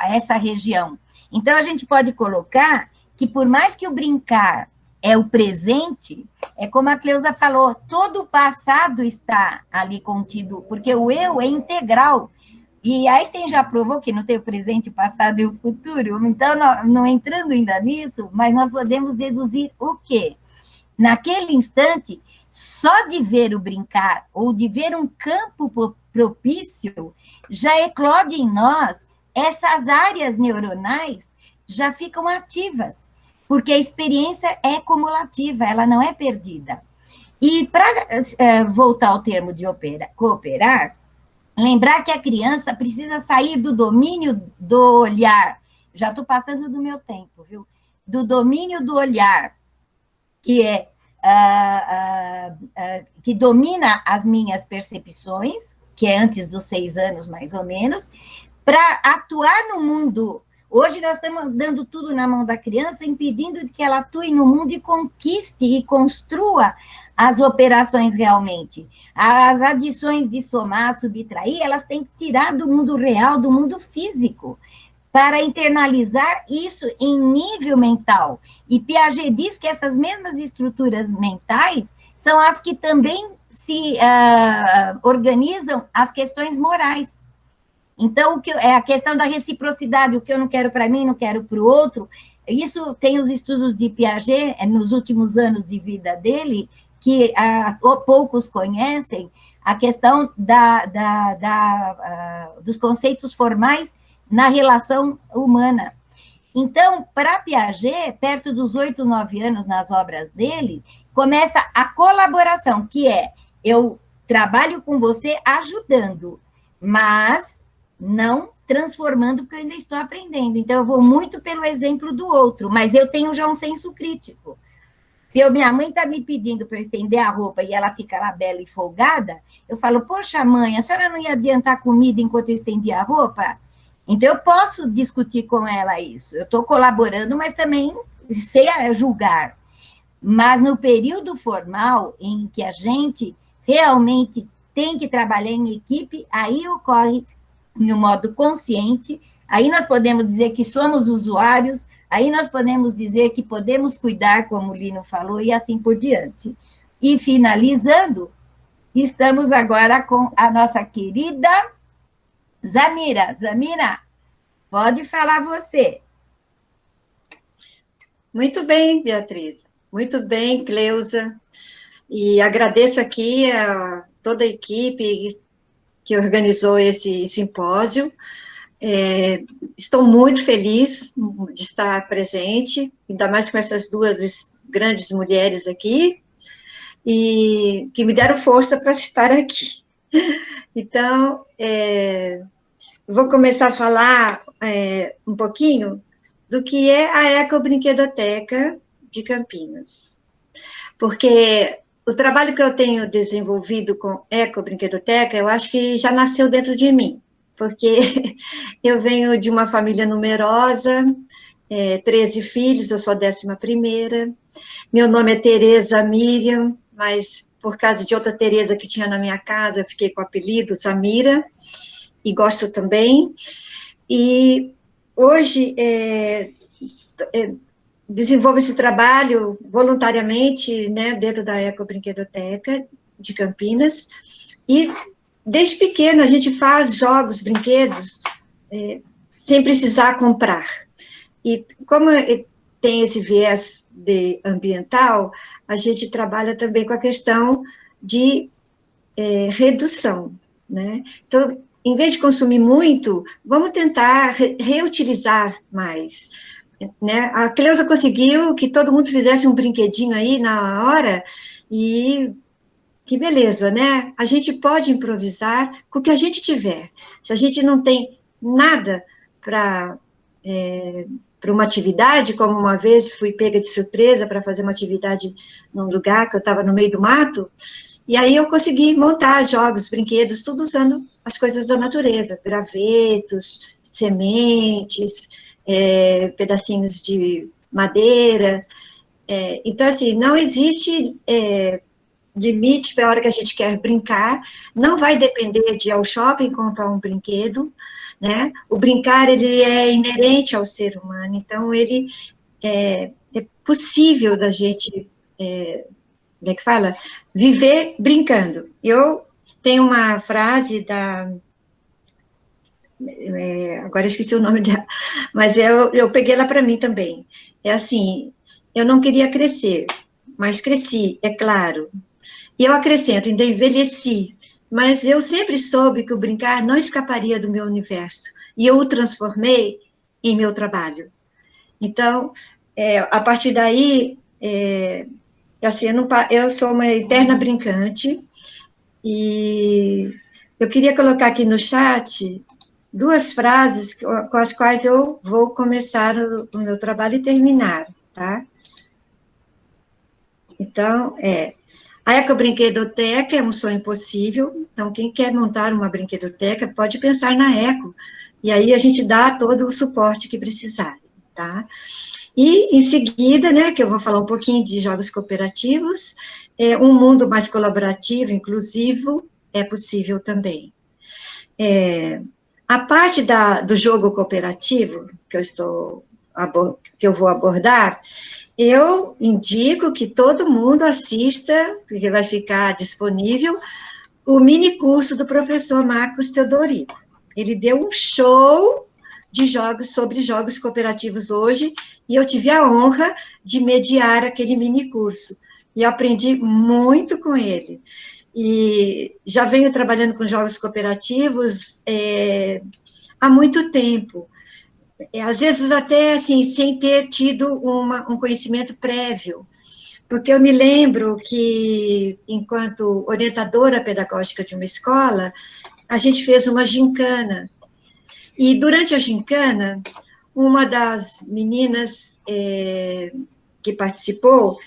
essa região. Então, a gente pode colocar que, por mais que o brincar é o presente, é como a Cleusa falou, todo o passado está ali contido, porque o eu é integral. E Einstein já provou que não tem o presente, o passado e o futuro. Então, não entrando ainda nisso, mas nós podemos deduzir o quê? Naquele instante, só de ver o brincar, ou de ver um campo propício, já eclode em nós, essas áreas neuronais já ficam ativas, porque a experiência é cumulativa, ela não é perdida. E para voltar ao termo de cooperar, lembrar que a criança precisa sair do domínio do olhar, já estou passando do meu tempo, viu? Do domínio do olhar, que que domina as minhas percepções, que é antes dos 6 anos, mais ou menos, para atuar no mundo. Hoje nós estamos dando tudo na mão da criança, impedindo que ela atue no mundo e conquiste e construa as operações realmente. As adições de somar, subtrair, elas têm que tirar do mundo real, do mundo físico, para internalizar isso em nível mental. E Piaget diz que essas mesmas estruturas mentais são as que também se organizam as questões morais. Então, é a questão da reciprocidade, o que eu não quero para mim, não quero para o outro. Isso tem os estudos de Piaget, nos últimos anos de vida dele, que poucos conhecem, a questão dos conceitos formais na relação humana. Então, para Piaget, perto dos 8, 9 anos, nas obras dele, começa a colaboração, que é, eu trabalho com você ajudando, mas não transformando, porque eu ainda estou aprendendo. Então, eu vou muito pelo exemplo do outro, mas eu tenho já um senso crítico. Se minha mãe está me pedindo para eu estender a roupa e ela fica lá bela e folgada, eu falo, poxa, mãe, a senhora não ia adiantar comida enquanto eu estendia a roupa? Então, eu posso discutir com ela isso. Eu estou colaborando, mas também sei julgar. Mas no período formal, em que a gente realmente tem que trabalhar em equipe, aí ocorre no modo consciente, aí nós podemos dizer que somos usuários, aí nós podemos dizer que podemos cuidar, como o Lino falou, e assim por diante. E finalizando, estamos agora com a nossa querida Zamira. Zamira, pode falar você. Muito bem, Beatriz. Muito bem, Cleusa. E agradeço aqui a toda a equipe que organizou esse simpósio. Estou muito feliz de estar presente, ainda mais com essas duas grandes mulheres aqui, e que me deram força para estar aqui. Então, vou começar a falar um pouquinho do que é a Ecobrinquedoteca de Campinas. Porque o trabalho que eu tenho desenvolvido com Ecobrinquedoteca, eu acho que já nasceu dentro de mim, porque eu venho de uma família numerosa, 13 filhos, eu sou a 11ª, meu nome é Tereza Miriam, mas por causa de outra Tereza que tinha na minha casa, eu fiquei com o apelido Samira, e gosto também, e hoje desenvolvo esse trabalho voluntariamente, né, dentro da Ecobrinquedoteca de Campinas, e desde pequena a gente faz jogos, brinquedos, sem precisar comprar. E como tem esse viés ambiental, a gente trabalha também com a questão de redução, né? Então, em vez de consumir muito, vamos tentar reutilizar mais, né? A Cleusa conseguiu que todo mundo fizesse um brinquedinho aí na hora, e que beleza, né? A gente pode improvisar com o que a gente tiver. Se a gente não tem nada para uma atividade, como uma vez fui pega de surpresa para fazer uma atividade num lugar que eu estava no meio do mato, e aí eu consegui montar jogos, brinquedos, tudo usando as coisas da natureza, gravetos, sementes, pedacinhos de madeira. Então, assim, não existe limite para a hora que a gente quer brincar, não vai depender de ir ao shopping comprar um brinquedo, né? O brincar, ele é inerente ao ser humano, então ele é possível da gente, como é que fala? Viver brincando. Eu tenho uma frase agora eu esqueci o nome dela, mas eu peguei ela para mim também. É assim, eu não queria crescer, mas cresci, é claro. E eu acrescento, ainda envelheci, mas eu sempre soube que o brincar não escaparia do meu universo, e eu o transformei em meu trabalho. Então, a partir daí, assim, eu sou uma eterna brincante, e eu queria colocar aqui no chat 2 frases com as quais eu vou começar o meu trabalho e terminar, tá? Então, a Ecobrinquedoteca é um sonho possível, então quem quer montar uma brinquedoteca pode pensar na Eco, e aí a gente dá todo o suporte que precisar, tá? E, em seguida, né, que eu vou falar um pouquinho de jogos cooperativos, um mundo mais colaborativo, inclusivo, é possível também. A parte do jogo cooperativo, que eu vou abordar, eu indico que todo mundo assista, porque vai ficar disponível, o mini curso do professor Marcos Teodorico. Ele deu um show de jogos sobre jogos cooperativos hoje, e eu tive a honra de mediar aquele mini curso, e eu aprendi muito com ele. E já venho trabalhando com jogos cooperativos há muito tempo, às vezes até assim, sem ter tido um conhecimento prévio, porque eu me lembro que, enquanto orientadora pedagógica de uma escola, a gente fez uma gincana, e durante a gincana, uma das meninas que participou,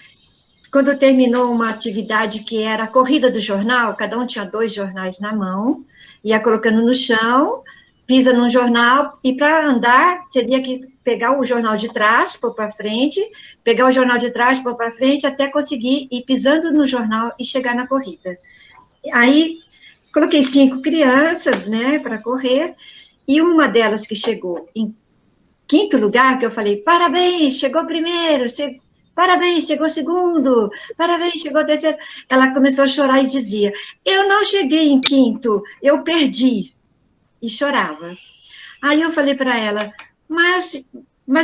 quando terminou uma atividade que era a corrida do jornal, cada um tinha 2 jornais na mão, ia colocando no chão, pisa num jornal, e para andar, teria que pegar o jornal de trás, pôr para frente, pegar o jornal de trás, pôr para frente, até conseguir ir pisando no jornal e chegar na corrida. Aí, coloquei 5 crianças, né, para correr, E uma delas que chegou em quinto lugar, que eu falei, parabéns, chegou primeiro, parabéns, chegou segundo, parabéns, chegou terceiro. Ela começou a chorar e dizia, eu não cheguei em quinto, eu perdi. E chorava. Aí eu falei para ela, mas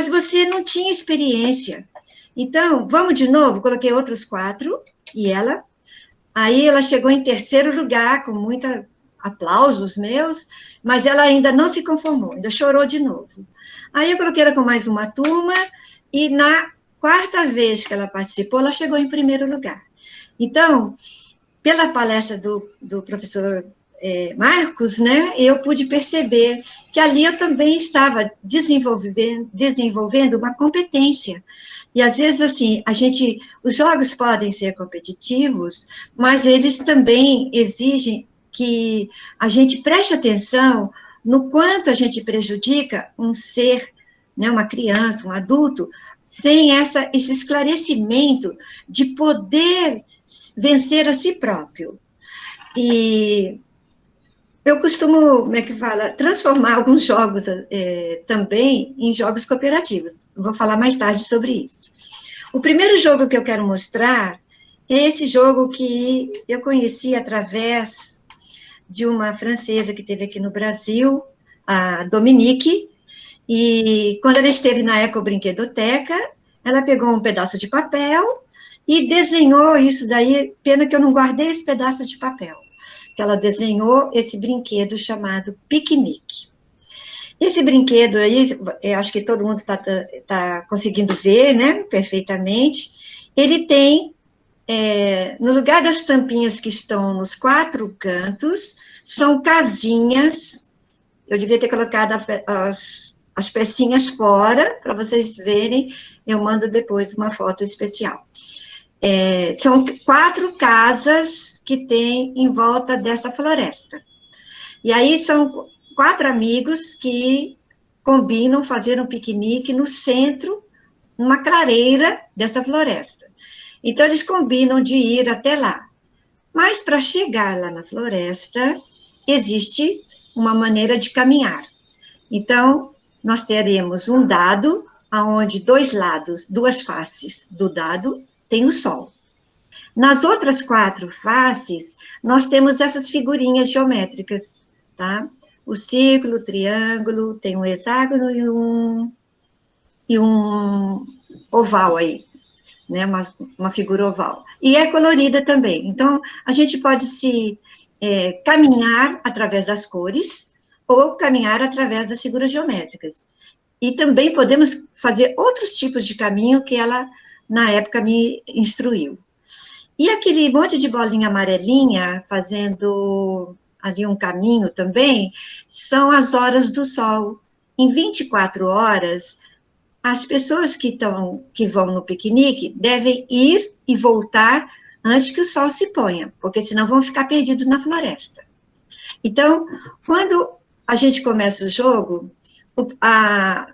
você não tinha experiência. Então, vamos de novo, coloquei outros 4, e aí ela chegou em terceiro lugar, com muitos aplausos meus, mas ela ainda não se conformou, ainda chorou de novo. Aí eu coloquei ela com mais uma turma, e na quarta vez que ela participou, ela chegou em primeiro lugar. Então, pela palestra do professor Marcos, né, eu pude perceber que ali eu também estava desenvolvendo uma competência. E, às vezes, assim, os jogos podem ser competitivos, mas eles também exigem que a gente preste atenção no quanto a gente prejudica um ser, né, uma criança, um adulto, sem esse esclarecimento de poder vencer a si próprio. E eu costumo, como é que fala, transformar alguns jogos também em jogos cooperativos. Vou falar mais tarde sobre isso. O primeiro jogo que eu quero mostrar é esse jogo que eu conheci através de uma francesa que esteve aqui no Brasil, a Dominique, e quando ela esteve na Ecobrinquedoteca, ela pegou um pedaço de papel e desenhou isso daí, pena que eu não guardei esse pedaço de papel, que ela desenhou esse brinquedo chamado piquenique. Esse brinquedo aí, eu acho que todo mundo tá conseguindo ver, né, perfeitamente, ele tem, no lugar das tampinhas que estão nos 4 cantos, são casinhas, eu devia ter colocado as pecinhas fora, para vocês verem, eu mando depois uma foto especial. São 4 casas que tem em volta dessa floresta. E aí são 4 amigos que combinam fazer um piquenique no centro, numa clareira dessa floresta. Então, eles combinam de ir até lá. Mas, para chegar lá na floresta, existe uma maneira de caminhar. Então, nós teremos um dado, onde 2 lados, 2 faces do dado, tem o sol. Nas outras 4 faces, nós temos essas figurinhas geométricas, tá? O círculo, o triângulo, tem um hexágono e um oval aí, né? Uma figura oval. E é colorida também. Então, a gente pode caminhar através das cores ou caminhar através das figuras geométricas. E também podemos fazer outros tipos de caminho que ela, na época, me instruiu. E aquele monte de bolinha amarelinha, fazendo ali um caminho também, são as horas do sol. Em 24 horas, as pessoas que vão no piquenique devem ir e voltar antes que o sol se ponha, porque senão vão ficar perdidos na floresta. Então, quando a gente começa o jogo, a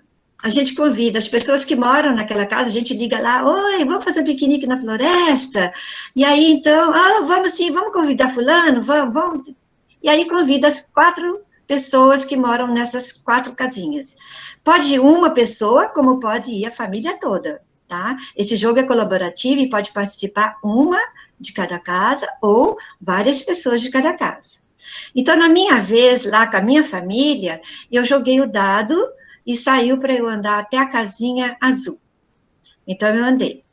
gente convida as pessoas que moram naquela casa, a gente liga lá, oi, vamos fazer um piquenique na floresta? E aí, então, vamos sim, vamos convidar fulano, vamos. E aí convida as 4 pessoas que moram nessas 4 casinhas. Pode ir uma pessoa, como pode ir a família toda, tá? Esse jogo é colaborativo e pode participar uma de cada casa ou várias pessoas de cada casa. Então, na minha vez, lá com a minha família, eu joguei o dado e saiu para eu andar até a casinha azul. Então, eu andei.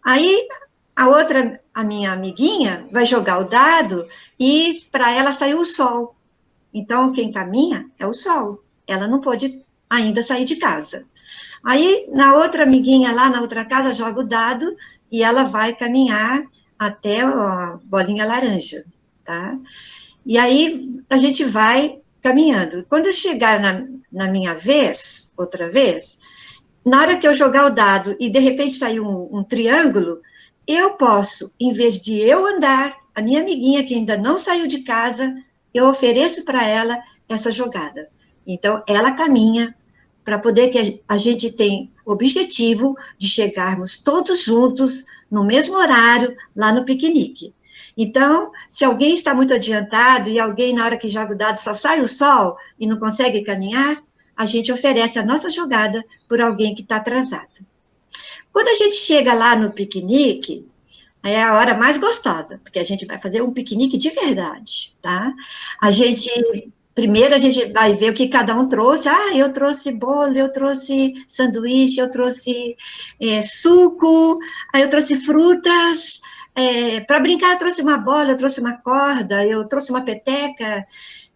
Aí, a minha amiguinha, vai jogar o dado e para ela saiu o sol. Então, quem caminha é o sol. Ela não pôde ainda sair de casa. Aí, na outra amiguinha lá, na outra casa, joga o dado e ela vai caminhar até a bolinha laranja, tá? E aí, a gente vai caminhando. Quando chegar na minha vez, outra vez, na hora que eu jogar o dado e, de repente, sair um triângulo, eu posso, em vez de eu andar, a minha amiguinha que ainda não saiu de casa, eu ofereço para ela essa jogada. Então, ela caminha para poder que a gente tenha o objetivo de chegarmos todos juntos, no mesmo horário, lá no piquenique. Então, se alguém está muito adiantado e alguém, na hora que joga o dado, só sai o sol e não consegue caminhar, a gente oferece a nossa jogada por alguém que está atrasado. Quando a gente chega lá no piquenique, é a hora mais gostosa, porque a gente vai fazer um piquenique de verdade, tá? Primeiro a gente vai ver o que cada um trouxe. Ah, eu trouxe bolo, eu trouxe sanduíche, eu trouxe suco, eu trouxe frutas. Para brincar, eu trouxe uma bola, eu trouxe uma corda, eu trouxe uma peteca.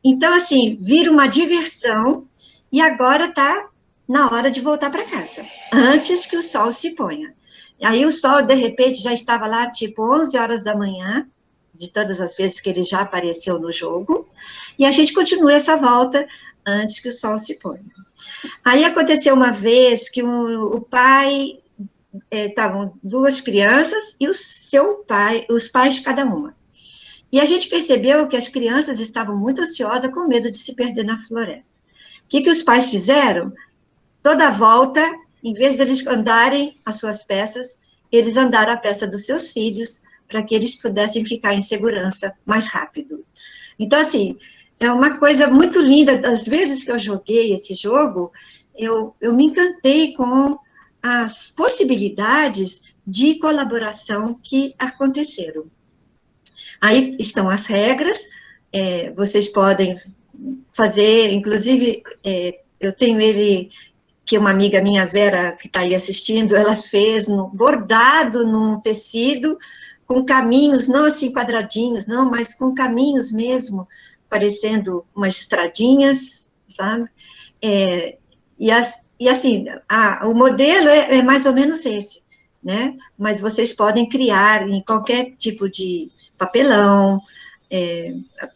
Então, assim, vira uma diversão e agora está na hora de voltar para casa, antes que o sol se ponha. Aí o sol, de repente, já estava lá, tipo, 11 horas da manhã, de todas as vezes que ele já apareceu no jogo, e a gente continua essa volta antes que o sol se ponha. Aí aconteceu uma vez que o pai, estavam duas crianças e os pais de cada uma. E a gente percebeu que as crianças estavam muito ansiosas, com medo de se perder na floresta. O que os pais fizeram? Toda a volta, em vez deles andarem as suas peças, eles andaram a peça dos seus filhos, para que eles pudessem ficar em segurança mais rápido. Então, assim, é uma coisa muito linda. Das vezes que eu joguei esse jogo, eu me encantei com as possibilidades de colaboração que aconteceram. Aí estão as regras, vocês podem fazer, inclusive, eu tenho ele, que uma amiga minha, Vera, que está aí assistindo, ela fez bordado num tecido, com caminhos, não assim quadradinhos, não, mas com caminhos mesmo, parecendo umas estradinhas, sabe? E assim, o modelo é mais ou menos esse, né? Mas vocês podem criar em qualquer tipo de papelão.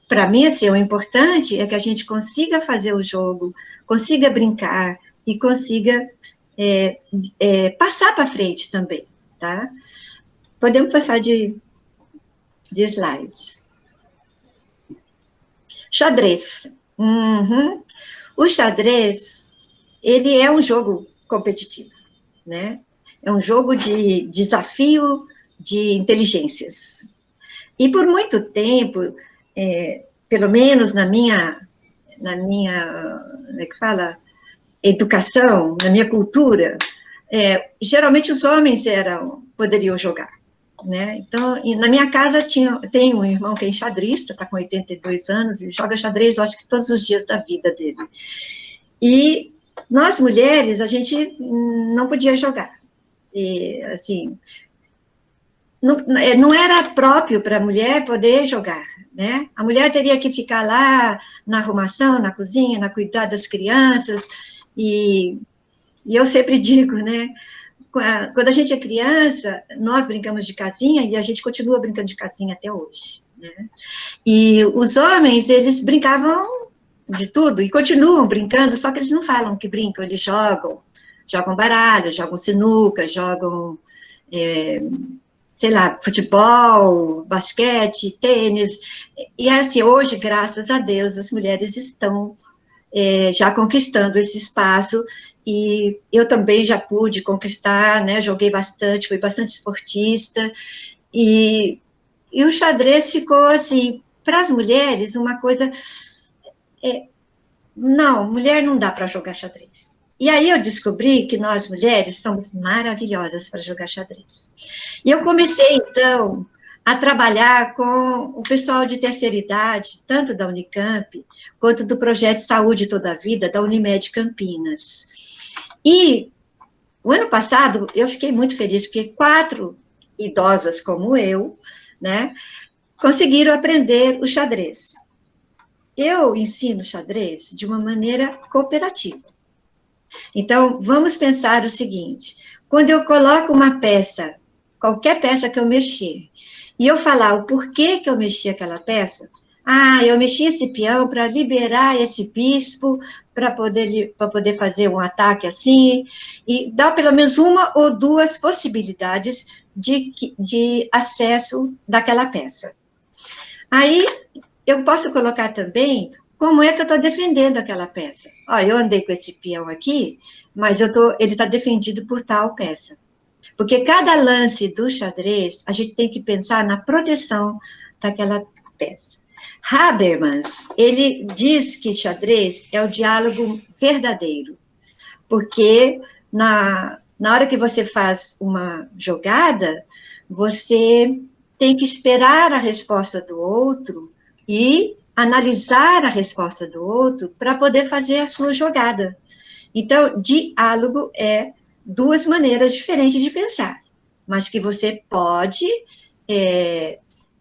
Para mim, assim, o importante é que a gente consiga fazer o jogo, consiga brincar e consiga passar para frente também, tá? Podemos passar de slides. Xadrez. Uhum. O xadrez, ele é um jogo competitivo, né? É um jogo de desafio de inteligências. E por muito tempo, pelo menos na minha, como é que fala? Educação, na minha cultura, geralmente os homens poderiam jogar. Né? Então, na minha casa tem um irmão que é enxadrista, está com 82 anos, e joga xadrez, eu acho que todos os dias da vida dele. E nós, mulheres, a gente não podia jogar. E, assim, não era próprio para a mulher poder jogar, né? A mulher teria que ficar lá na arrumação, na cozinha, na cuidar das crianças, e eu sempre digo, né? Quando a gente é criança, nós brincamos de casinha e a gente continua brincando de casinha até hoje, né? E os homens, eles brincavam de tudo e continuam brincando, só que eles não falam que brincam, eles jogam baralho, jogam sinuca, jogam, sei lá, futebol, basquete, tênis. E assim, hoje, graças a Deus, as mulheres estão já conquistando esse espaço. E eu também já pude conquistar, né, joguei bastante, fui bastante esportista, e o xadrez ficou, assim, para as mulheres, uma coisa, não, mulher não dá para jogar xadrez. E aí eu descobri que nós, mulheres, somos maravilhosas para jogar xadrez. E eu comecei, então, a trabalhar com o pessoal de terceira idade, tanto da Unicamp, quanto do Projeto Saúde Toda a Vida, da Unimed Campinas. E o ano passado, eu fiquei muito feliz, porque 4 idosas como eu, né, conseguiram aprender o xadrez. Eu ensino xadrez de uma maneira cooperativa. Então, vamos pensar o seguinte, quando eu coloco uma peça, qualquer peça que eu mexer, e eu falar o porquê que eu mexi aquela peça, eu mexi esse peão para liberar esse bispo, para poder fazer um ataque assim, e dar pelo menos uma ou duas possibilidades de acesso daquela peça. Aí, eu posso colocar também como é que eu estou defendendo aquela peça. Eu andei com esse peão aqui, mas ele está defendido por tal peça. Porque cada lance do xadrez, a gente tem que pensar na proteção daquela peça. Habermas, ele diz que xadrez é o diálogo verdadeiro, porque na hora que você faz uma jogada, você tem que esperar a resposta do outro e analisar a resposta do outro para poder fazer a sua jogada. Então, diálogo é duas maneiras diferentes de pensar, mas que você pode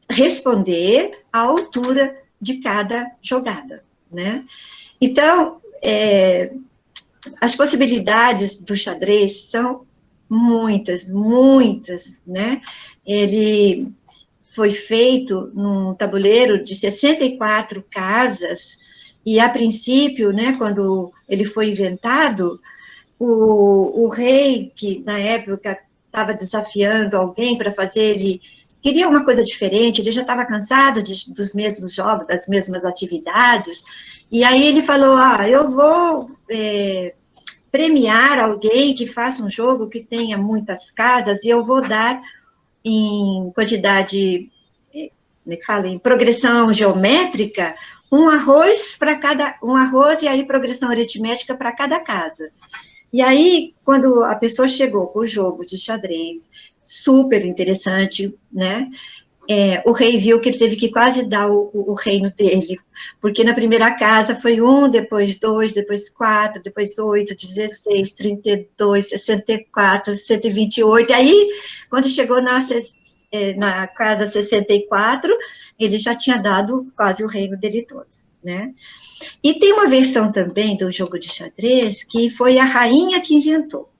responder à altura de cada jogada, né? Então, as possibilidades do xadrez são muitas, né? Ele foi feito num tabuleiro de 64 casas, e a princípio, né, quando ele foi inventado, o rei, que na época estava desafiando alguém para fazer, ele queria uma coisa diferente, ele já estava cansado dos mesmos jogos, das mesmas atividades, e aí ele falou, eu vou premiar alguém que faça um jogo que tenha muitas casas, e eu vou dar em quantidade, como é que fala, em progressão geométrica, um arroz e aí progressão aritmética para cada casa. E aí, quando a pessoa chegou com o jogo de xadrez, super interessante, né? O rei viu que ele teve que quase dar o reino dele, porque na primeira casa foi 1, depois 2, depois 4, depois 8, 16, 32, 64, 128, e aí, quando chegou na casa 64, ele já tinha dado quase o reino dele todo, né? E tem uma versão também do jogo de xadrez que foi a rainha que inventou.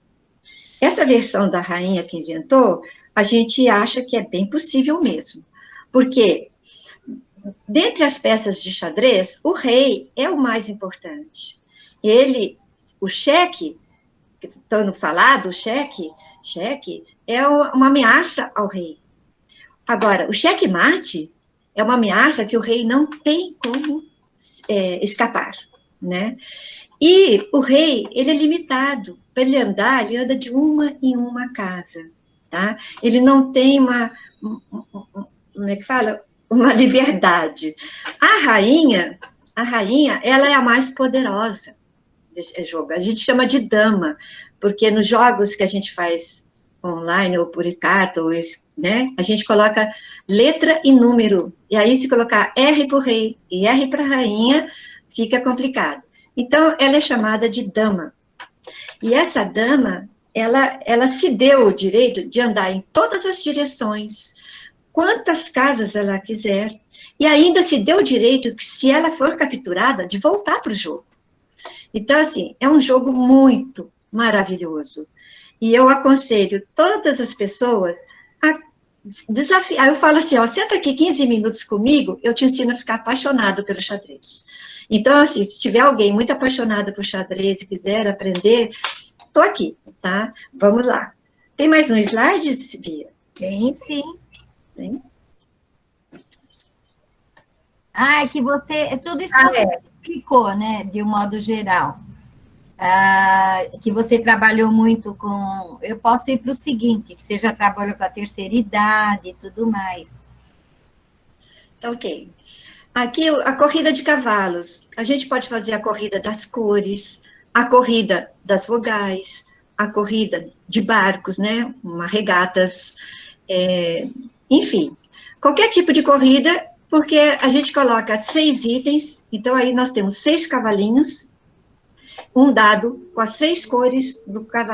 Essa versão da rainha que inventou, a gente acha que é bem possível mesmo, porque dentre as peças de xadrez, o rei é o mais importante. O cheque, estando falado, o cheque é uma ameaça ao rei. Agora, o cheque-mate é uma ameaça que o rei não tem como escapar, né? E o rei, ele é limitado. Para ele andar, ele anda de uma em uma casa, tá? Ele não tem como é que fala? Uma liberdade. A rainha, ela é a mais poderosa desse jogo. A gente chama de dama, porque nos jogos que a gente faz online, ou por carta, né, a gente coloca letra e número, e aí se colocar R para o rei e R para a rainha, fica complicado. Então, ela é chamada de dama. E essa dama, ela se deu o direito de andar em todas as direções, quantas casas ela quiser, e ainda se deu o direito, que se ela for capturada, de voltar para o jogo. Então, assim, é um jogo muito maravilhoso. E eu aconselho todas as pessoas a desafiar. Eu falo assim, senta aqui 15 minutos comigo, eu te ensino a ficar apaixonado pelo xadrez. Então, assim, se tiver alguém muito apaixonado por xadrez e quiser aprender, estou aqui, tá? Vamos lá. Tem mais um slide, Bia? Tem, sim. Tem? É que tudo isso você explicou, né, de um modo geral. Que você trabalhou muito com... Eu posso ir para o seguinte, que você já trabalhou com a terceira idade e tudo mais. Ok. Aqui, a corrida de cavalos. A gente pode fazer a corrida das cores, a corrida das vogais, a corrida de barcos, né? Regatas, enfim. Qualquer tipo de corrida, porque a gente coloca 6 itens, então aí nós temos 6 cavalinhos, um dado com as 6 cores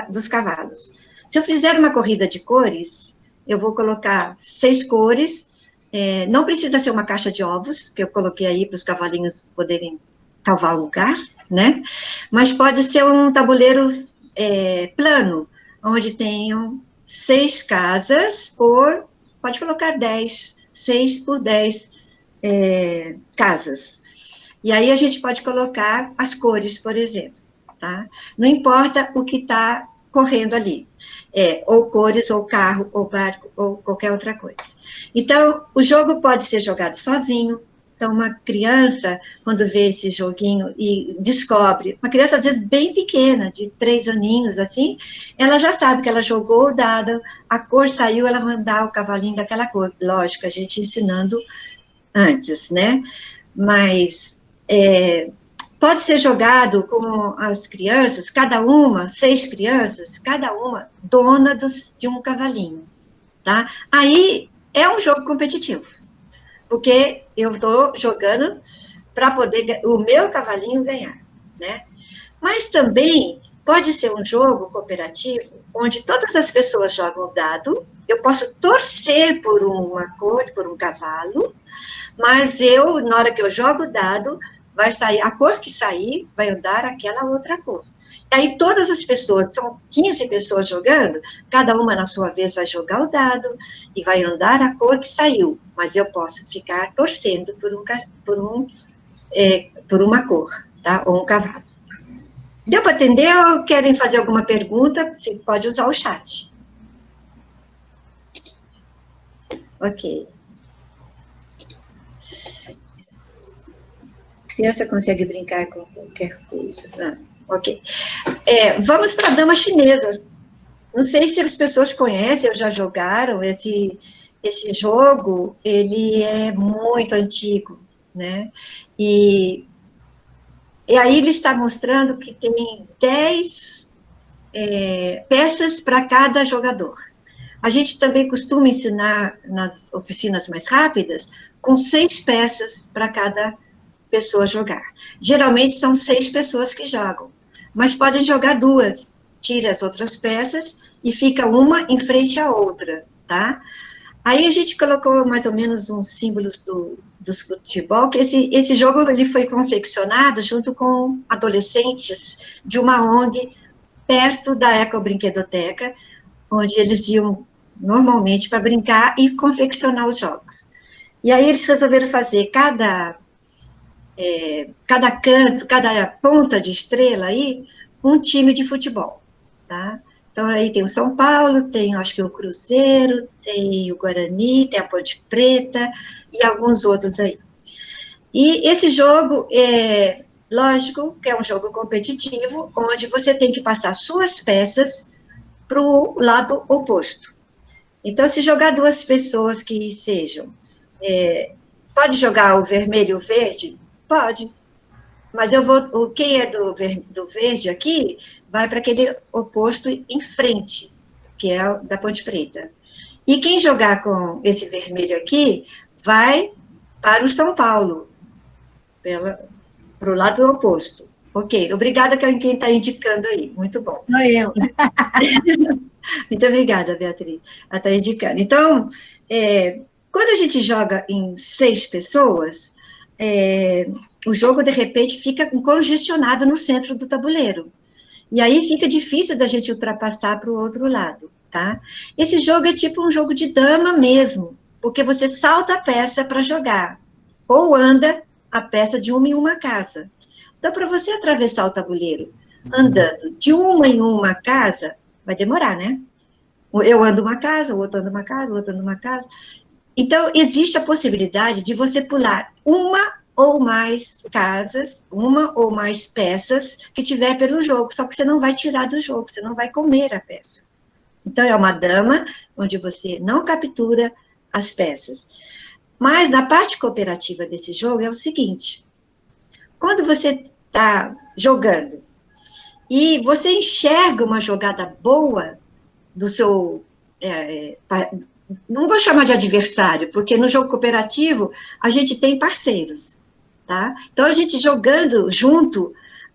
dos cavalos. Se eu fizer uma corrida de cores, eu vou colocar 6 cores, não precisa ser uma caixa de ovos, que eu coloquei aí para os cavalinhos poderem cavar o lugar, né? Mas pode ser um tabuleiro plano, onde tenham 6 casas pode colocar 6 por 10 casas. E aí a gente pode colocar as cores, por exemplo. Tá? Não importa o que está correndo ali, ou cores, ou carro, ou barco, ou qualquer outra coisa. Então, o jogo pode ser jogado sozinho, Então, uma criança, quando vê esse joguinho e descobre, uma criança às vezes bem pequena, de 3 aninhos, assim, ela já sabe que ela jogou o dado, a cor saiu, ela vai andar o cavalinho daquela cor. Lógico, a gente ensinando antes, né? Mas pode ser jogado com as crianças, cada uma, 6 crianças, cada uma dona de um cavalinho, tá? Aí é um jogo competitivo, porque eu estou jogando para poder o meu cavalinho ganhar, né? Mas também pode ser um jogo cooperativo, onde todas as pessoas jogam o dado, eu posso torcer por uma cor, por um cavalo, mas na hora que eu jogo o dado, vai sair, a cor que sair, vai andar aquela outra cor. Aí todas as pessoas, são 15 pessoas jogando, cada uma na sua vez vai jogar o dado e vai andar a cor que saiu, mas eu posso ficar torcendo por uma cor, tá? Ou um cavalo. Deu para entender ou querem fazer alguma pergunta? Você pode usar o chat. Ok. A criança consegue brincar com qualquer coisa, ok. Vamos para a dama chinesa. Não sei se as pessoas conhecem ou já jogaram esse jogo, ele é muito antigo, né? E aí ele está mostrando que tem 10 peças para cada jogador. A gente também costuma ensinar nas oficinas mais rápidas, com 6 peças para cada pessoa jogar. Geralmente são 6 pessoas que jogam, mas podem jogar 2, tira as outras peças e fica uma em frente à outra, tá? Aí a gente colocou mais ou menos uns símbolos do futebol, que esse jogo ele foi confeccionado junto com adolescentes de uma ONG perto da Ecobrinquedoteca, onde eles iam normalmente para brincar e confeccionar os jogos. E aí eles resolveram fazer cada canto, cada ponta de estrela aí, um time de futebol, tá? Então, aí tem o São Paulo, tem, acho que o Cruzeiro, tem o Guarani, tem a Ponte Preta e alguns outros aí. E esse jogo, lógico, que é um jogo competitivo, onde você tem que passar suas peças para o lado oposto. Então, se jogar 2 pessoas que sejam, pode jogar o vermelho e o verde? Pode. Mas quem é do verde aqui, vai para aquele oposto em frente, que é o da Ponte Preta. E quem jogar com esse vermelho aqui, vai para o São Paulo, para o lado oposto. Ok, obrigada quem está indicando aí, muito bom. Sou eu. Muito obrigada, Beatriz, ela está indicando. Então, quando a gente joga em 6 pessoas, o jogo, de repente, fica congestionado no centro do tabuleiro. E aí fica difícil da gente ultrapassar para o outro lado, tá? Esse jogo é tipo um jogo de dama mesmo, porque você salta a peça para jogar, ou anda a peça de uma em uma casa. Então, para você atravessar o tabuleiro andando de uma em uma casa, vai demorar, né? Eu ando uma casa, o outro anda uma casa, o outro anda uma casa. Então, existe a possibilidade de você pular uma ou mais casas, uma ou mais peças que tiver pelo jogo, só que você não vai tirar do jogo, você não vai comer a peça. Então, é uma dama onde você não captura as peças. Mas, na parte cooperativa desse jogo, é o seguinte, quando você está jogando e você enxerga uma jogada boa do seu... não vou chamar de adversário, porque no jogo cooperativo a gente tem parceiros, tá? Então, a gente jogando junto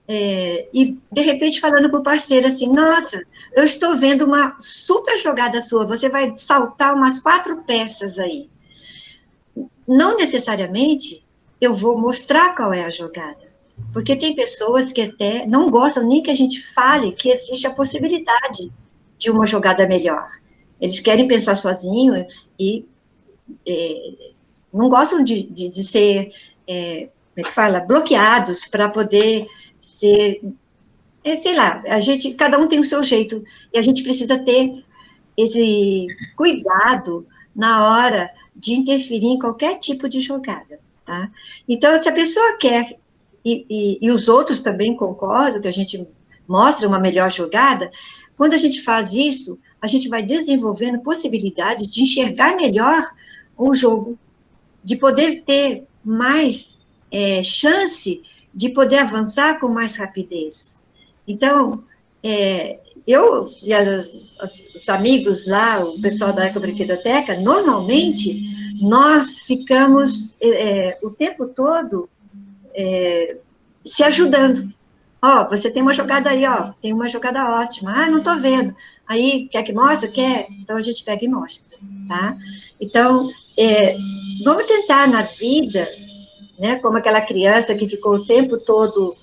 e, de repente, falando para o parceiro assim, nossa, eu estou vendo uma super jogada sua, você vai saltar umas 4 peças aí. Não necessariamente eu vou mostrar qual é a jogada, porque tem pessoas que até não gostam nem que a gente fale que existe a possibilidade de uma jogada melhor. Eles querem pensar sozinho e não gostam de ser, como é que fala, bloqueados para poder ser, sei lá, cada um tem o seu jeito, e a gente precisa ter esse cuidado na hora de interferir em qualquer tipo de jogada, tá? Então, se a pessoa quer, e os outros também concordam, que a gente mostra uma melhor jogada, quando a gente faz isso, a gente vai desenvolvendo possibilidades de enxergar melhor o jogo, de poder ter mais chance de poder avançar com mais rapidez. Então, eu e os amigos lá, o pessoal da Ecobrinquedoteca, normalmente, nós ficamos o tempo todo se ajudando. Ó, você tem uma jogada aí, ó, tem uma jogada ótima. Ah, não estou vendo. Aí, quer que mostre? Quer? Então, a gente pega e mostra, tá? Então, vamos tentar na vida, né, como aquela criança que ficou o tempo todo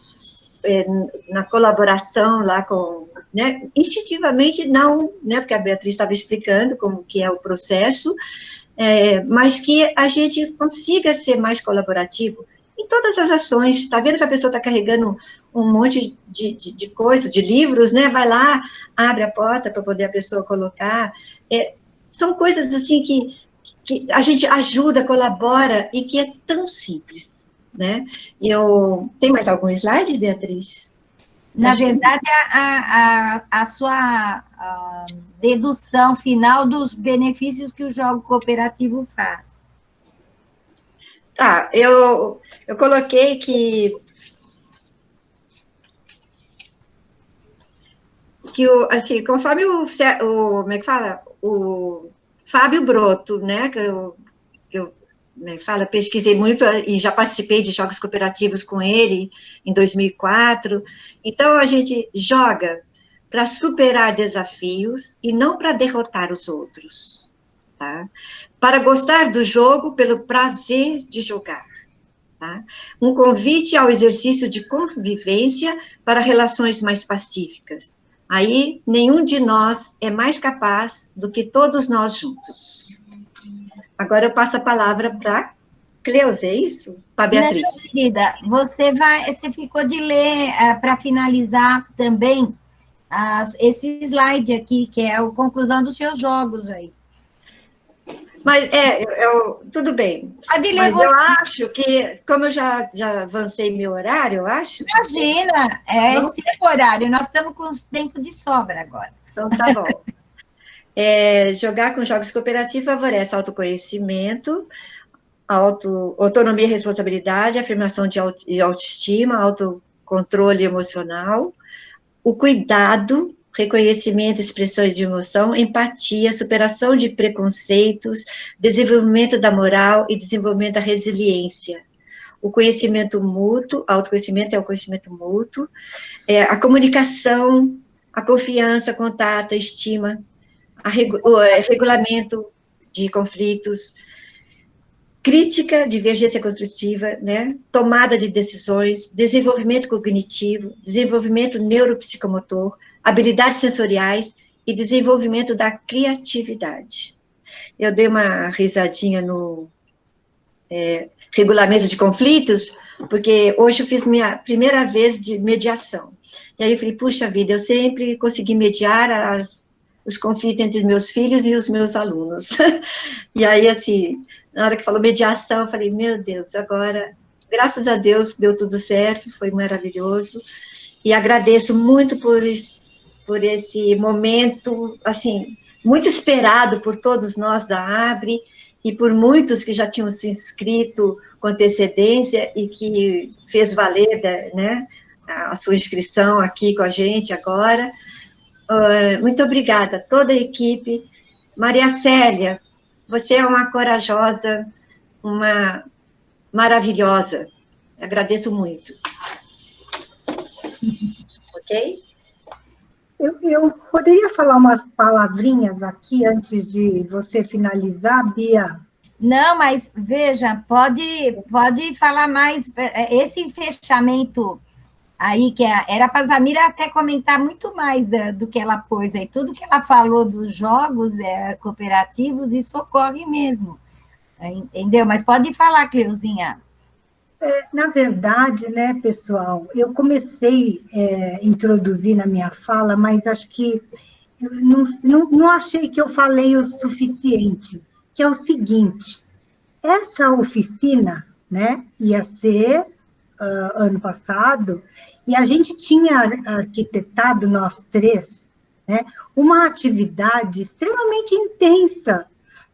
na colaboração lá com, né, instintivamente não, né, porque a Beatriz estava explicando como que é o processo, mas que a gente consiga ser mais colaborativo em todas as ações. Está vendo que a pessoa está carregando um monte de coisa, de livros, né? Vai lá, abre a porta para poder a pessoa colocar. São coisas assim que a gente ajuda, colabora, e que é tão simples, né? Tem mais algum slide, Beatriz? Na verdade, a sua dedução final dos benefícios que o jogo cooperativo faz. Tá, eu coloquei que assim, conforme como é que fala? O Fábio Broto, né, que eu pesquisei muito e já participei de jogos cooperativos com ele em 2004. Então, a gente joga para superar desafios e não para derrotar os outros, tá? Para gostar do jogo pelo prazer de jogar, tá? Um convite ao exercício de convivência para relações mais pacíficas. Aí, nenhum de nós é mais capaz do que todos nós juntos. Agora eu passo a palavra para Cleusa, é isso? Para Beatriz. Não, querida, você ficou de ler, para finalizar também, esse slide aqui, que é a conclusão dos seus jogos aí. Mas, tudo bem. Mas eu acho que, como eu já avancei meu horário, eu acho... Imagina, esse horário, nós estamos com tempo de sobra agora. Então, tá bom. Jogar com jogos cooperativos favorece autoconhecimento, autonomia e responsabilidade, afirmação de autoestima, autocontrole emocional, o cuidado, reconhecimento, expressão de emoção, empatia, superação de preconceitos, desenvolvimento da moral e desenvolvimento da resiliência. O conhecimento mútuo, autoconhecimento é o conhecimento mútuo, a comunicação, a confiança, contato, a estima, o regulamento de conflitos, crítica, divergência construtiva, né? Tomada de decisões, desenvolvimento cognitivo, desenvolvimento neuropsicomotor, habilidades sensoriais e desenvolvimento da criatividade. Eu dei uma risadinha no regulamento de conflitos, porque hoje eu fiz minha primeira vez de mediação. E aí eu falei, puxa vida, eu sempre consegui mediar os conflitos entre os meus filhos e os meus alunos. E aí, assim, na hora que falou mediação, eu falei, meu Deus, agora, graças a Deus, deu tudo certo, foi maravilhoso, e agradeço muito por esse momento, assim, muito esperado por todos nós da ABRE, e por muitos que já tinham se inscrito com antecedência, e que fez valer, né, a sua inscrição aqui com a gente agora. Muito obrigada a toda a equipe. Maria Célia, você é uma corajosa, uma maravilhosa. Agradeço muito. Ok? Eu poderia falar umas palavrinhas aqui antes de você finalizar, Bia? Não, mas veja, pode falar mais. Esse fechamento aí, que era para a Zamira até comentar muito mais do que ela pôs aí. Tudo que ela falou dos jogos cooperativos, isso ocorre mesmo. Entendeu? Mas pode falar, Cleuzinha. Na verdade, né, pessoal, eu comecei a introduzir na minha fala, mas acho que eu não achei que eu falei o suficiente, que é o seguinte: essa oficina né? Ia ser ano passado, e a gente tinha arquitetado, nós três, né, uma atividade extremamente intensa.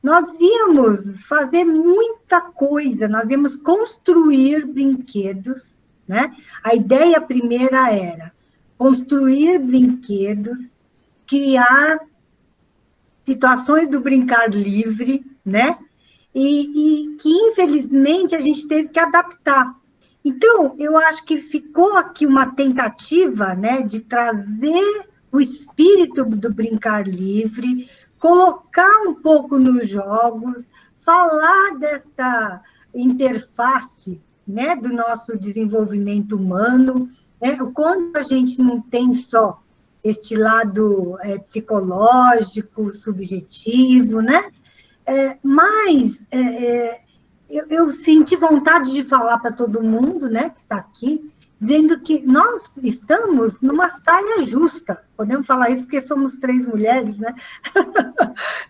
Nós íamos fazer muita coisa, nós íamos construir brinquedos, né? A ideia primeira era construir brinquedos, criar situações do brincar livre, né? E que, infelizmente, a gente teve que adaptar. Então, eu acho que ficou aqui uma tentativa, né, de trazer o espírito do brincar livre, colocar um pouco nos jogos, falar desta interface, né, do nosso desenvolvimento humano, né, o quanto a gente não tem só este lado psicológico, subjetivo, né? Mas eu senti vontade de falar para todo mundo, né, que está aqui, dizendo que nós estamos numa saia justa. Podemos falar isso porque somos 3 mulheres, né?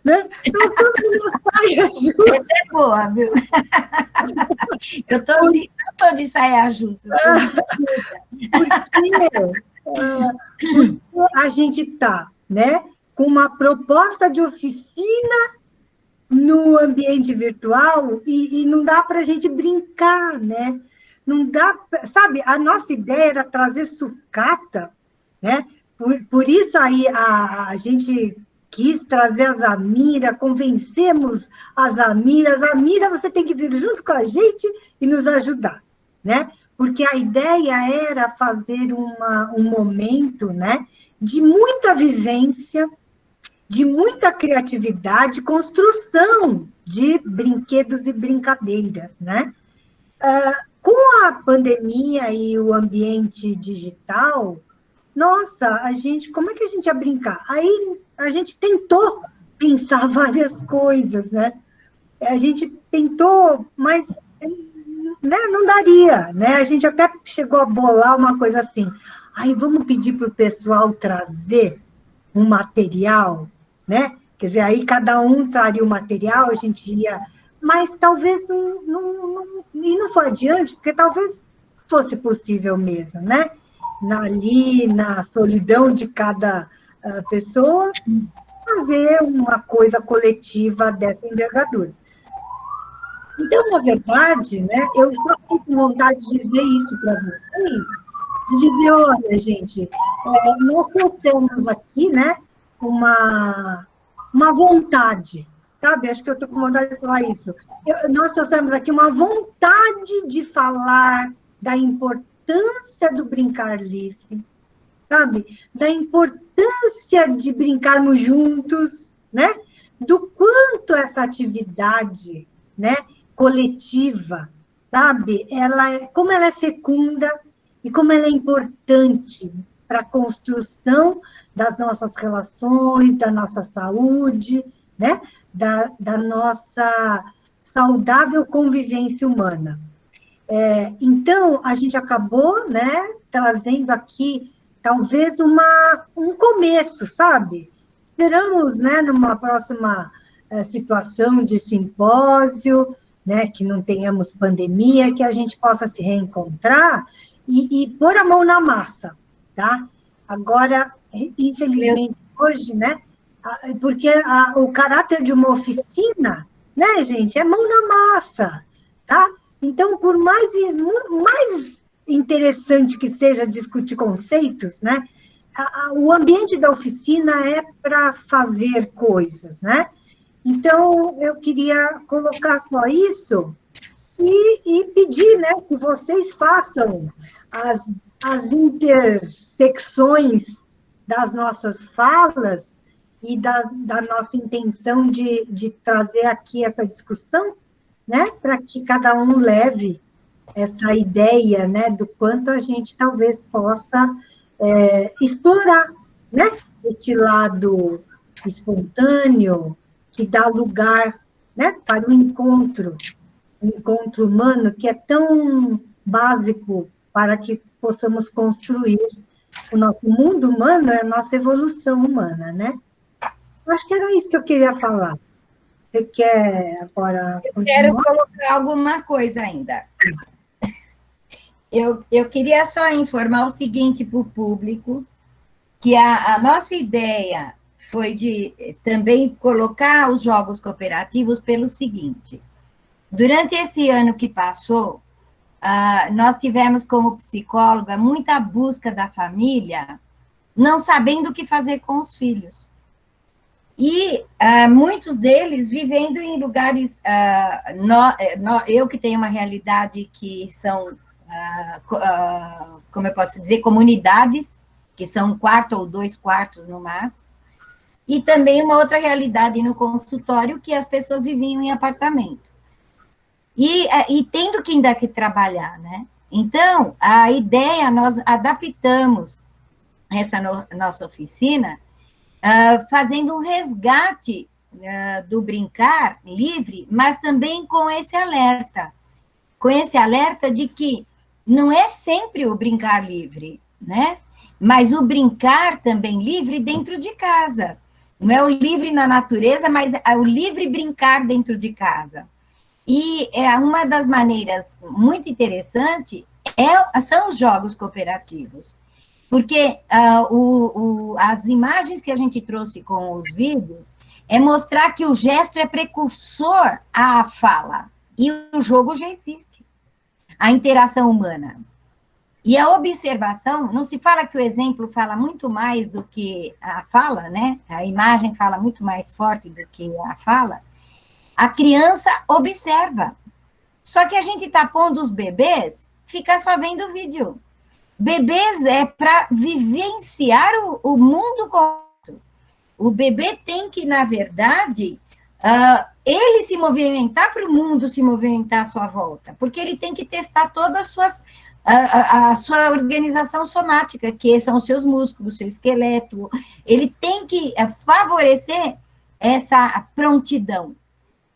Né? Nós estamos numa saia justa. Essa é boa, viu? Eu estou de saia justa. Porque a gente está, né, com uma proposta de oficina no ambiente virtual e não dá para a gente brincar, né? Não dá, sabe, a nossa ideia era trazer sucata, né? Por isso aí a gente quis trazer a Zamira, convencemos a Zamira. Zamira, você tem que vir junto com a gente e nos ajudar, né? Porque a ideia era fazer um momento, né, de muita vivência, de muita criatividade, construção de brinquedos e brincadeiras, né? Com a pandemia e o ambiente digital, nossa, como é que a gente ia brincar? Aí a gente tentou pensar várias coisas, né? A gente tentou, mas né, não daria, né? A gente até chegou a bolar uma coisa assim, aí vamos pedir para o pessoal trazer um material, né? Quer dizer, aí cada um traria o material, a gente ia... Mas talvez não foi adiante, porque talvez fosse possível mesmo, né? Ali, na solidão de cada pessoa, fazer uma coisa coletiva dessa envergadura. Então, na verdade, né, eu só fiquei com vontade de dizer isso para vocês, de dizer, olha, gente, nós trouxemos aqui, né, uma vontade, sabe? Acho que eu estou com vontade de falar isso. Nós trouxemos aqui uma vontade de falar da importância do brincar livre, sabe? Da importância de brincarmos juntos, né? Do quanto essa atividade, né, coletiva, sabe? Como ela é fecunda e como ela é importante para a construção das nossas relações, da nossa saúde, né? Da nossa saudável convivência humana. Então, a gente acabou, né, trazendo aqui, talvez, um começo, sabe? Esperamos, né, numa próxima situação de simpósio, né, que não tenhamos pandemia, que a gente possa se reencontrar e pôr a mão na massa, tá? Agora, infelizmente, hoje, né, porque o caráter de uma oficina, né, gente, é mão na massa, tá? Então, por mais interessante que seja discutir conceitos, né, o ambiente da oficina é para fazer coisas, né? Então, eu queria colocar só isso e pedir, né, que vocês façam as intersecções das nossas falas e da nossa intenção de trazer aqui essa discussão, né, para que cada um leve essa ideia, né, do quanto a gente talvez possa explorar, né, este lado espontâneo que dá lugar, né, para o encontro humano que é tão básico para que possamos construir o nosso mundo humano, a nossa evolução humana, né? Acho que era isso que eu queria falar. Você quer agora continuar? Eu quero colocar alguma coisa ainda. Eu queria só informar o seguinte para o público, que a nossa ideia foi de também colocar os jogos cooperativos pelo seguinte: durante esse ano que passou, nós tivemos como psicóloga muita busca da família, não sabendo o que fazer com os filhos. E muitos deles vivendo em lugares, eu que tenho uma realidade que são, como eu posso dizer, comunidades, que são 1 quarto ou 2 quartos no máximo, e também uma outra realidade no consultório, que as pessoas viviam em apartamento. E tendo que ainda que trabalhar, né? Então, a ideia, nós adaptamos essa nossa oficina, fazendo um resgate do brincar livre, mas também com esse alerta de que não é sempre o brincar livre, né? Mas o brincar também livre dentro de casa. Não é o livre na natureza, mas é o livre brincar dentro de casa. E uma das maneiras muito interessantes são os jogos cooperativos. Porque as imagens que a gente trouxe com os vídeos é mostrar que o gesto é precursor à fala, e o jogo já existe, a interação humana. E a observação, não se fala que o exemplo fala muito mais do que a fala, né? A imagem fala muito mais forte do que a fala. A criança observa. Só que a gente está pondo os bebês, fica só vendo o vídeo. Bebês é para vivenciar o mundo completo. O bebê tem que, na verdade, ele se movimentar para o mundo se movimentar à sua volta, porque ele tem que testar todas a sua organização somática, que são os seus músculos, seu esqueleto. Ele tem que favorecer essa prontidão,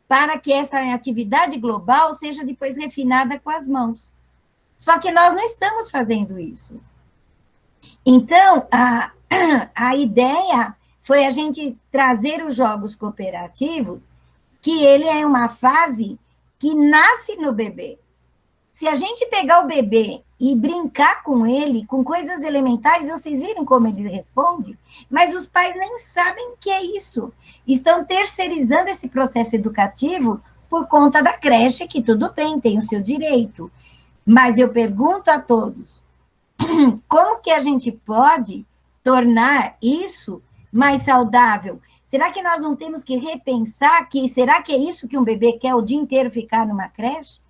para que essa atividade global seja depois refinada com as mãos. Só que nós não estamos fazendo isso. Então, a ideia foi a gente trazer os jogos cooperativos, que ele é uma fase que nasce no bebê. Se a gente pegar o bebê e brincar com ele, com coisas elementares, vocês viram como ele responde? Mas os pais nem sabem o que é isso. Estão terceirizando esse processo educativo por conta da creche, que tudo bem, tem o seu direito. Mas eu pergunto a todos, como que a gente pode tornar isso mais saudável? Será que nós não temos que repensar será que é isso que um bebê quer o dia inteiro ficar numa creche?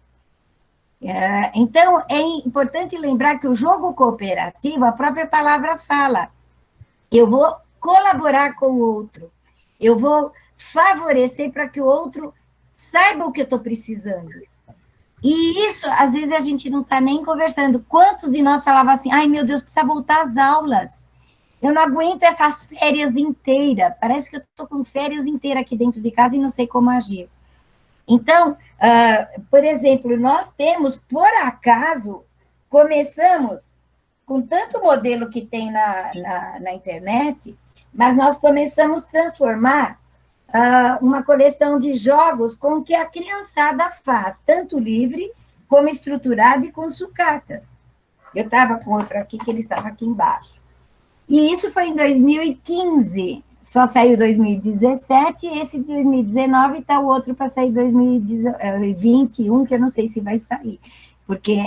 Então, é importante lembrar que o jogo cooperativo, a própria palavra fala, eu vou colaborar com o outro, eu vou favorecer para que o outro saiba o que eu estou precisando. E isso, às vezes, a gente não está nem conversando. Quantos de nós falavam assim, ai, meu Deus, precisa voltar às aulas. Eu não aguento essas férias inteiras. Parece que eu estou com férias inteiras aqui dentro de casa e não sei como agir. Então, por exemplo, nós temos, por acaso, começamos com tanto modelo que tem na internet, mas nós começamos a transformar uma coleção de jogos com o que a criançada faz, tanto livre, como estruturado e com sucatas. Eu estava com outro aqui, que ele estava aqui embaixo. E isso foi em 2015, só saiu 2017, e esse 2019 está o outro para sair 2021, que eu não sei se vai sair, porque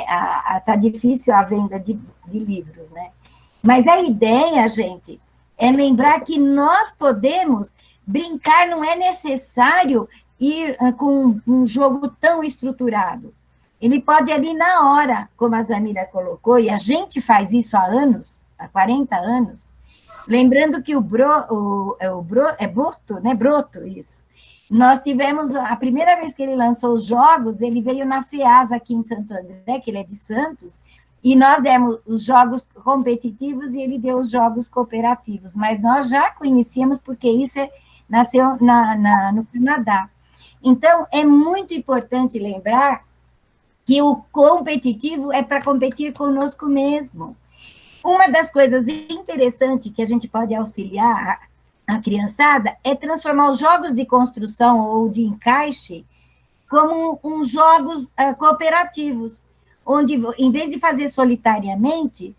está difícil a venda de livros, né? Mas a ideia, gente, é lembrar que nós podemos brincar, não é necessário ir com um jogo tão estruturado. Ele pode ali na hora, como a Zamira colocou, e a gente faz isso há anos, há 40 anos, lembrando que é Broto, né? Broto, isso. Nós tivemos, a primeira vez que ele lançou os jogos, ele veio na FEAS aqui em Santo André, que ele é de Santos, e nós demos os jogos competitivos e ele deu os jogos cooperativos, mas nós já conhecíamos porque isso nasceu no Canadá. Então, é muito importante lembrar que o competitivo é para competir conosco mesmo. Uma das coisas interessantes que a gente pode auxiliar a criançada é transformar os jogos de construção ou de encaixe como uns jogos cooperativos, onde, em vez de fazer solitariamente,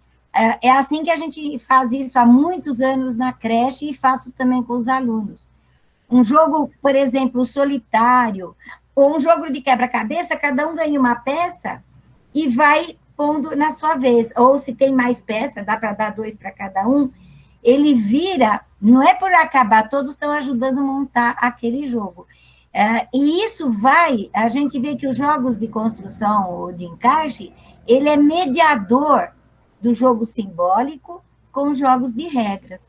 é assim que a gente faz isso há muitos anos na creche e faço também com os alunos. Um jogo, por exemplo, solitário, ou um jogo de quebra-cabeça, cada um ganha uma peça e vai pondo na sua vez. Ou se tem mais peça, dá para dar 2 para cada um, ele vira, não é por acabar, todos estão ajudando a montar aquele jogo. E isso a gente vê que os jogos de construção ou de encaixe, ele é mediador do jogo simbólico com os jogos de regras.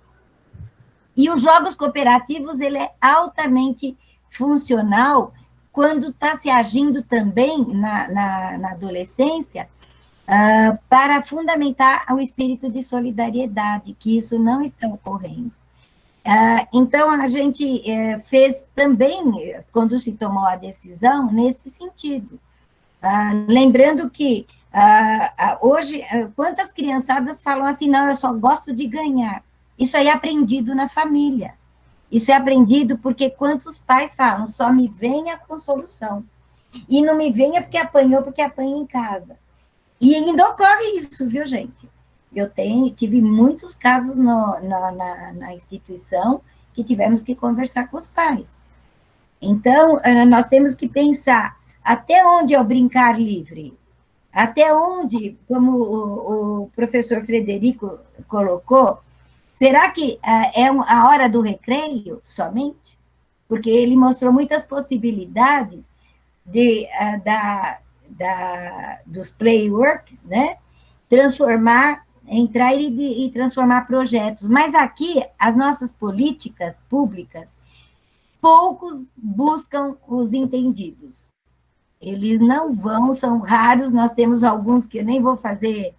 E os jogos cooperativos, ele é altamente funcional quando está se agindo também na adolescência para fundamentar o espírito de solidariedade, que isso não está ocorrendo. Então, a gente fez também, quando se tomou a decisão, nesse sentido. Lembrando que, hoje, quantas criançadas falam assim, não, eu só gosto de ganhar. Isso aí é aprendido na família. Isso é aprendido porque quantos pais falam, só me venha com solução. E não me venha porque apanha em casa. E ainda ocorre isso, viu, gente? Eu tive muitos casos na instituição que tivemos que conversar com os pais. Então, nós temos que pensar até onde é o brincar livre, até onde, como o professor Frederico colocou, será que é a hora do recreio somente? Porque ele mostrou muitas possibilidades dos playworks, né? Entrar e transformar projetos. Mas aqui, as nossas políticas públicas, poucos buscam os entendidos. Eles não vão, são raros, nós temos alguns que eu nem vou fazer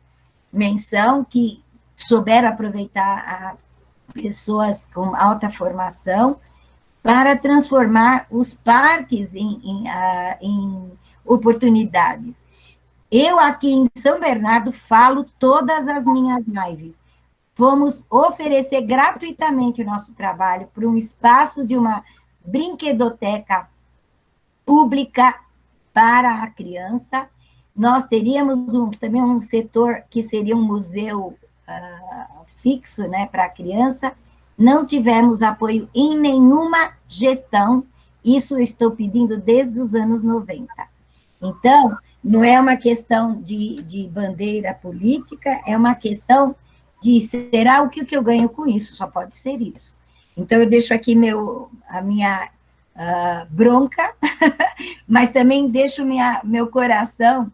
menção, que souberam aproveitar pessoas com alta formação para transformar os parques em oportunidades. Eu aqui em São Bernardo falo todas as minhas lives. Vamos oferecer gratuitamente o nosso trabalho para um espaço de uma brinquedoteca pública para a criança. Nós teríamos também um setor que seria um museu fixo, né, para a criança. Não tivemos apoio em nenhuma gestão, isso eu estou pedindo desde os anos 90. Então, não é uma questão de bandeira política, é uma questão de será o que eu ganho com isso, só pode ser isso. Então, eu deixo aqui a minha bronca, mas também deixo meu coração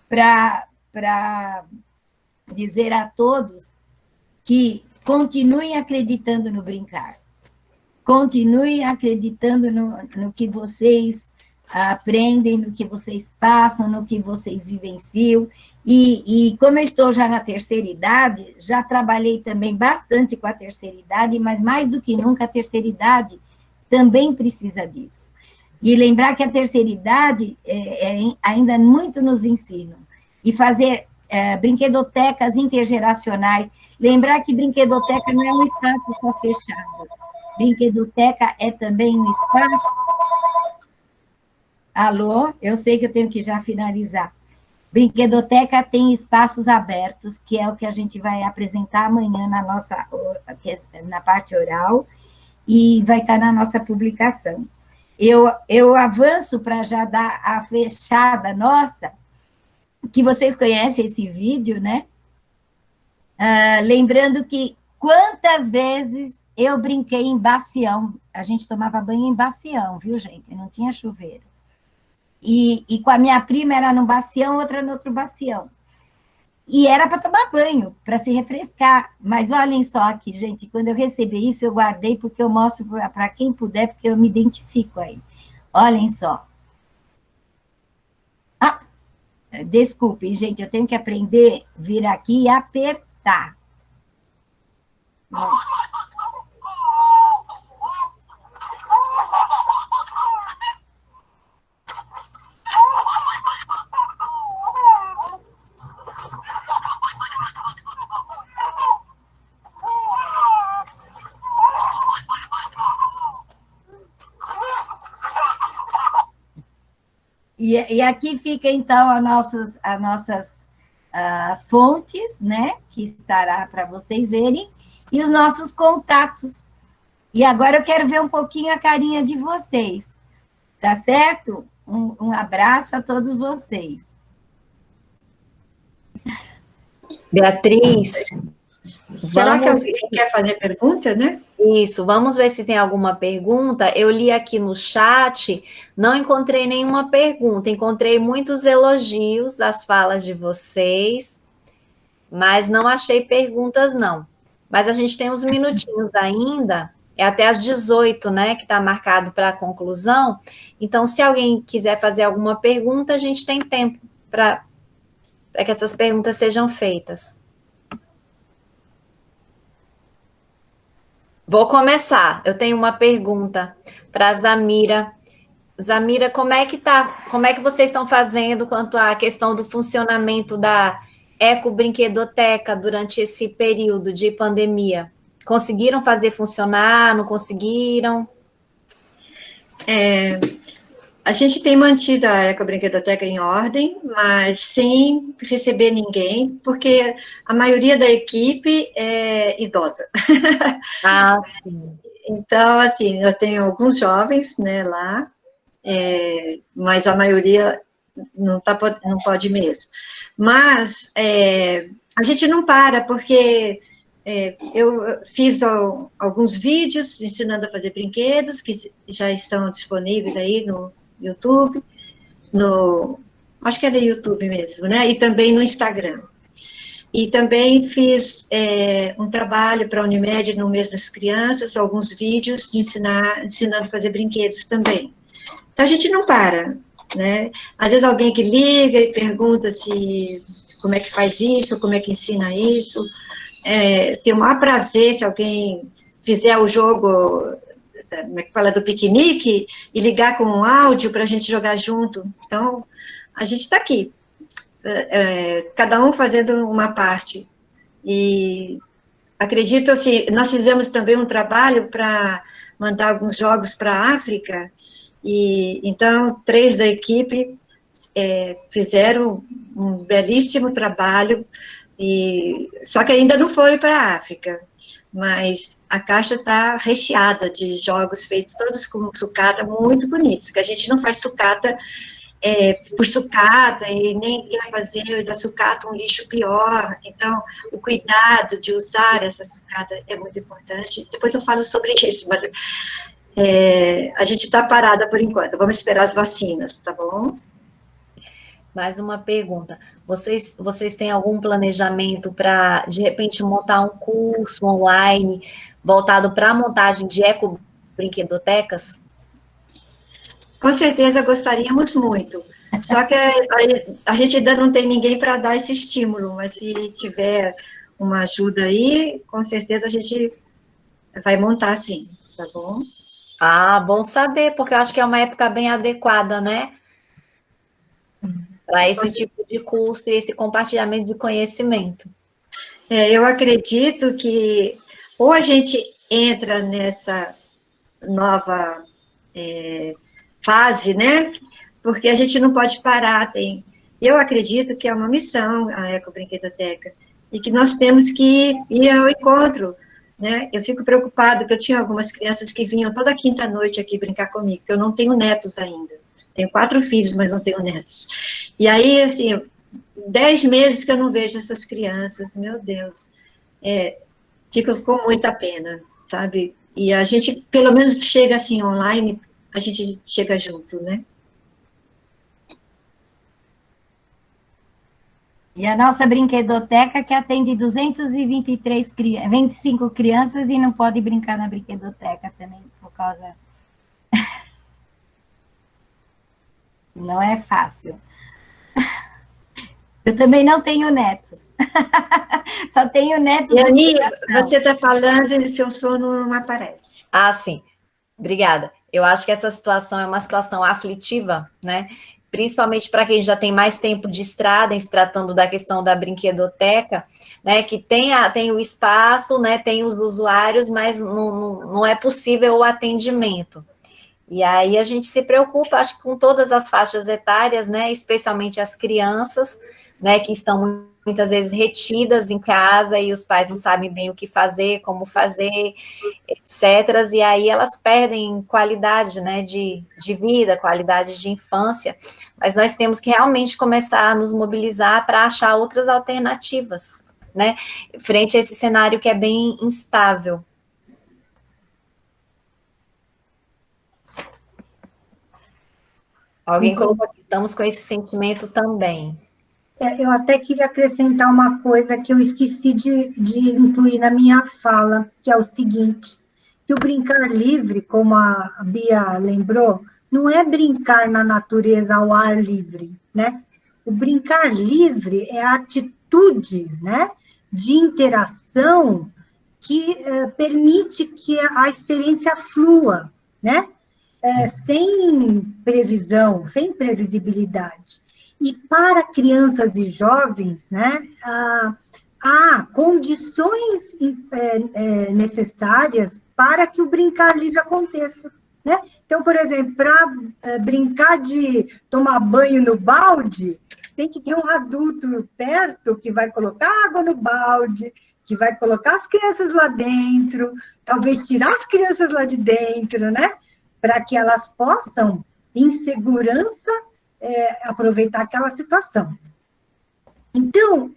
para dizer a todos que continuem acreditando no brincar, continuem acreditando no que vocês aprendem, no que vocês passam, no que vocês vivenciam, e como eu estou já na terceira idade, já trabalhei também bastante com a terceira idade, mas mais do que nunca a terceira idade também precisa disso. E lembrar que a terceira idade ainda muito nos ensina, e fazer brinquedotecas intergeracionais, lembrar que brinquedoteca não é um espaço só fechado, brinquedoteca é também um espaço... Alô, eu sei que eu tenho que já finalizar. Brinquedoteca tem espaços abertos, que é o que a gente vai apresentar amanhã na parte oral, e vai estar na nossa publicação. Eu avanço para já dar a fechada nossa, que vocês conhecem esse vídeo, né? Lembrando que quantas vezes eu brinquei em bacião, a gente tomava banho em bacião, viu, gente? Não tinha chuveiro. E com a minha prima era num bacião, outra no outro bacião. E era para tomar banho, para se refrescar. Mas olhem só aqui, gente, quando eu recebi isso, eu guardei porque eu mostro para quem puder, porque eu me identifico aí. Olhem só. Desculpem, gente, eu tenho que aprender a vir aqui e apertar. E aqui fica, então, as nossas fontes, né? Que estará para vocês verem, e os nossos contatos. E agora eu quero ver um pouquinho a carinha de vocês, tá certo? Um abraço a todos vocês. Beatriz, Será que alguém quer fazer pergunta, né? Isso, vamos ver se tem alguma pergunta. Eu li aqui no chat, não encontrei nenhuma pergunta, encontrei muitos elogios às falas de vocês, mas não achei perguntas, não. Mas a gente tem uns minutinhos ainda, é até às 18, né, que está marcado para a conclusão. Então, se alguém quiser fazer alguma pergunta, a gente tem tempo para que essas perguntas sejam feitas. Vou começar. Eu tenho uma pergunta para a Zamira. Zamira, como é que vocês estão fazendo quanto à questão do funcionamento da ecobrinquedoteca durante esse período de pandemia? Conseguiram fazer funcionar? Não conseguiram? A gente tem mantido a ecobrinquedoteca em ordem, mas sem receber ninguém, porque a maioria da equipe é idosa. Ah, sim. Então, assim, eu tenho alguns jovens, né, lá, mas a maioria não pode mesmo. Mas a gente não para, porque eu fiz alguns vídeos ensinando a fazer brinquedos, que já estão disponíveis aí no YouTube, acho que é no YouTube mesmo, né? E também no Instagram. E também fiz um trabalho para a Unimed no mês das crianças, alguns vídeos de ensinando a fazer brinquedos também. Então, a gente não para, né? Às vezes alguém que liga e pergunta como é que faz isso, como é que ensina isso. Tenho o maior prazer se alguém fizer o jogo, como é que fala, do piquenique, e ligar com um áudio para a gente jogar junto. Então, a gente está aqui, cada um fazendo uma parte. E acredito, assim, nós fizemos também um trabalho para mandar alguns jogos para a África, e então 3 da equipe fizeram um belíssimo trabalho, só que ainda não foi para a África, mas a caixa está recheada de jogos feitos todos com sucata, muito bonitos, que a gente não faz sucata por sucata, e nem vai fazer da sucata um lixo pior. Então, o cuidado de usar essa sucata é muito importante. Depois eu falo sobre isso, mas a gente está parada por enquanto, vamos esperar as vacinas, tá bom? Mais uma pergunta. Vocês têm algum planejamento para, de repente, montar um curso online voltado para a montagem de ecobrinquedotecas? Com certeza gostaríamos muito. Só que a gente ainda não tem ninguém para dar esse estímulo, mas se tiver uma ajuda aí, com certeza a gente vai montar sim, tá bom? Ah, bom saber, porque eu acho que é uma época bem adequada, né? Para esse tipo de curso e esse compartilhamento de conhecimento. Eu acredito que ou a gente entra nessa nova fase, né? Porque a gente não pode parar. Eu acredito que é uma missão a Ecobrinquedoteca, e que nós temos que ir ao encontro, né? Eu fico preocupada, que eu tinha algumas crianças que vinham toda quinta-noite aqui brincar comigo, porque eu não tenho netos ainda. Tenho 4 filhos, mas não tenho netos. E aí, assim, 10 meses que eu não vejo essas crianças, meu Deus, fico com muita pena, sabe? E a gente, pelo menos, chega assim, online, a gente chega junto, né? E a nossa brinquedoteca, que atende 25 crianças e não pode brincar na brinquedoteca também, por causa... Não é fácil. Eu também não tenho netos. Só tenho netos... Yani, você está falando e seu som não aparece. Ah, sim. Obrigada. Eu acho que essa situação é uma situação aflitiva, né? Principalmente para quem já tem mais tempo de estrada, em se tratando da questão da brinquedoteca, né? Que tem o espaço, né? Tem os usuários, mas não é possível o atendimento. E aí a gente se preocupa, acho que com todas as faixas etárias, né, especialmente as crianças, né, que estão muitas vezes retidas em casa e os pais não sabem bem o que fazer, como fazer, etc. E aí elas perdem qualidade, né, de vida, qualidade de infância. Mas nós temos que realmente começar a nos mobilizar para achar outras alternativas, né, frente a esse cenário que é bem instável. Alguém colocou aqui, estamos com esse sentimento também. Eu até queria acrescentar uma coisa que eu esqueci de incluir na minha fala, que é o seguinte, que o brincar livre, como a Bia lembrou, não é brincar na natureza ao ar livre, né? O brincar livre é a atitude, né, de interação que permite que a experiência flua, né? Sem previsão, sem previsibilidade. E para crianças e jovens, né, há condições necessárias para que o brincar livre aconteça, né? Então, por exemplo, para brincar de tomar banho no balde, tem que ter um adulto perto que vai colocar água no balde, que vai colocar as crianças lá dentro, talvez tirar as crianças lá de dentro, né? Para que elas possam, em segurança, aproveitar aquela situação. Então,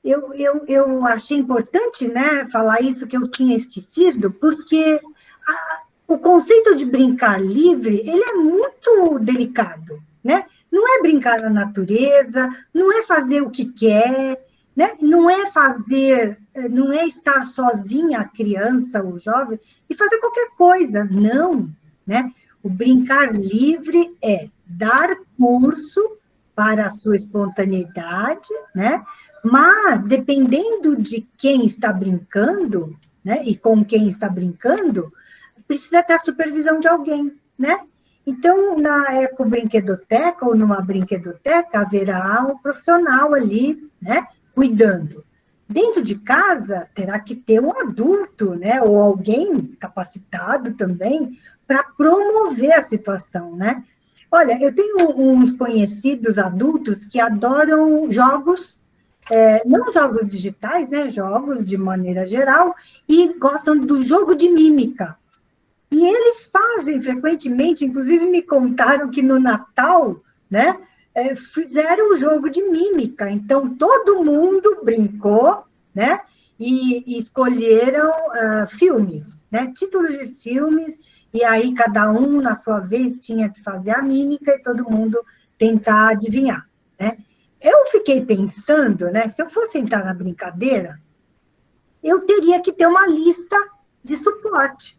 eu achei importante, né, falar isso que eu tinha esquecido, porque o conceito de brincar livre, ele é muito delicado, né? Não é brincar na natureza, não é fazer o que quer, né? Não é estar sozinha a criança ou jovem e fazer qualquer coisa, não, né? O brincar livre é dar curso para a sua espontaneidade, né? Mas, dependendo de quem está brincando, né? E com quem está brincando, precisa ter a supervisão de alguém, né? Então, na ecobrinquedoteca ou numa brinquedoteca, haverá um profissional ali, né? Cuidando. Dentro de casa, terá que ter um adulto, né? Ou alguém capacitado também para promover a situação, né? Olha, eu tenho uns conhecidos adultos que adoram jogos, não jogos digitais, né? Jogos de maneira geral, e gostam do jogo de mímica. E eles fazem frequentemente, inclusive me contaram que no Natal, né? Fizeram o jogo de mímica. Então, todo mundo brincou, né? E escolheram filmes, né? Títulos de filmes. E aí, cada um, na sua vez, tinha que fazer a mímica e todo mundo tentar adivinhar, né? Eu fiquei pensando, né? Se eu fosse entrar na brincadeira, eu teria que ter uma lista de suporte.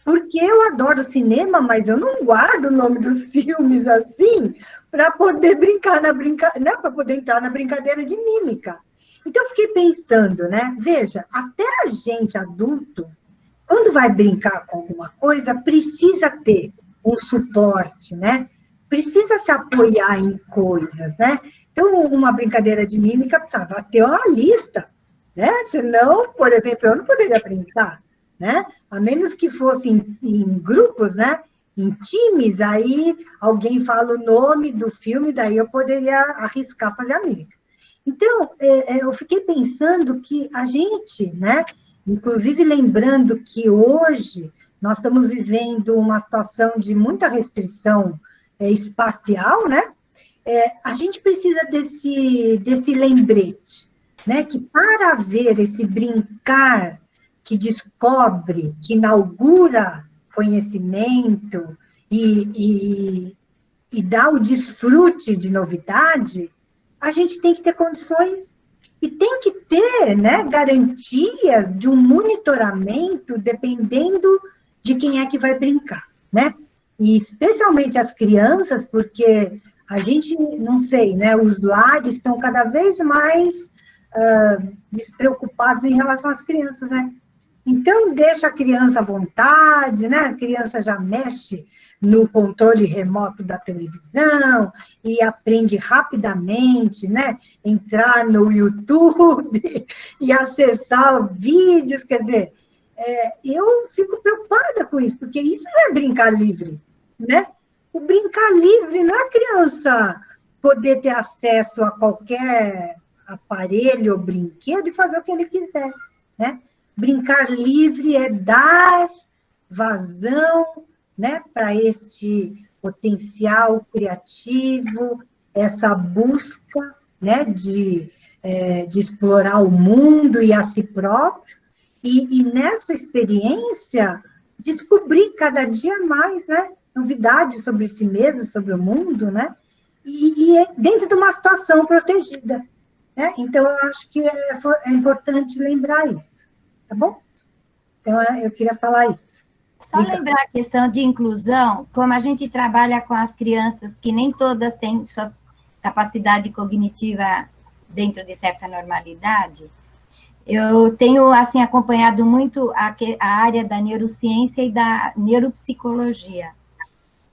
Porque eu adoro cinema, mas eu não guardo o nome dos filmes assim para poder brincar né? Para poder entrar na brincadeira de mímica. Então, eu fiquei pensando, né? Veja, até a gente adulto, quando vai brincar com alguma coisa, precisa ter um suporte, né? Precisa se apoiar em coisas, né? Então, uma brincadeira de mímica precisava ter uma lista, né? Senão, por exemplo, eu não poderia brincar, né? A menos que fosse em grupos, né? Em times, aí alguém fala o nome do filme, daí eu poderia arriscar fazer a mímica. Então, eu fiquei pensando que a gente, né? Inclusive, lembrando que hoje nós estamos vivendo uma situação de muita restrição espacial, né? A gente precisa desse lembrete, né? Que para haver esse brincar que descobre, que inaugura conhecimento e dá o desfrute de novidade, a gente tem que ter condições e tem que ter, né, garantias de um monitoramento dependendo de quem é que vai brincar, né? E especialmente as crianças, porque a gente, não sei, né, os lares estão cada vez mais despreocupados em relação às crianças, né? Então, deixa a criança à vontade, né? A criança já mexe no controle remoto da televisão e aprende rapidamente, né? Entrar no YouTube e acessar vídeos, quer dizer, eu fico preocupada com isso, porque isso não é brincar livre, né? O brincar livre não é a criança poder ter acesso a qualquer aparelho ou brinquedo e fazer o que ele quiser, né? Brincar livre é dar vazão, né, para este potencial criativo, essa busca, né, de explorar o mundo e a si próprio, e nessa experiência, descobrir cada dia mais, né, novidades sobre si mesmo, sobre o mundo, né, e dentro de uma situação protegida, né? Então, eu acho que é importante lembrar isso, tá bom? Então, eu queria falar isso. Só lembrar a questão de inclusão, como a gente trabalha com as crianças que nem todas têm sua capacidade cognitiva dentro de certa normalidade, eu tenho, assim, acompanhado muito a área da neurociência e da neuropsicologia.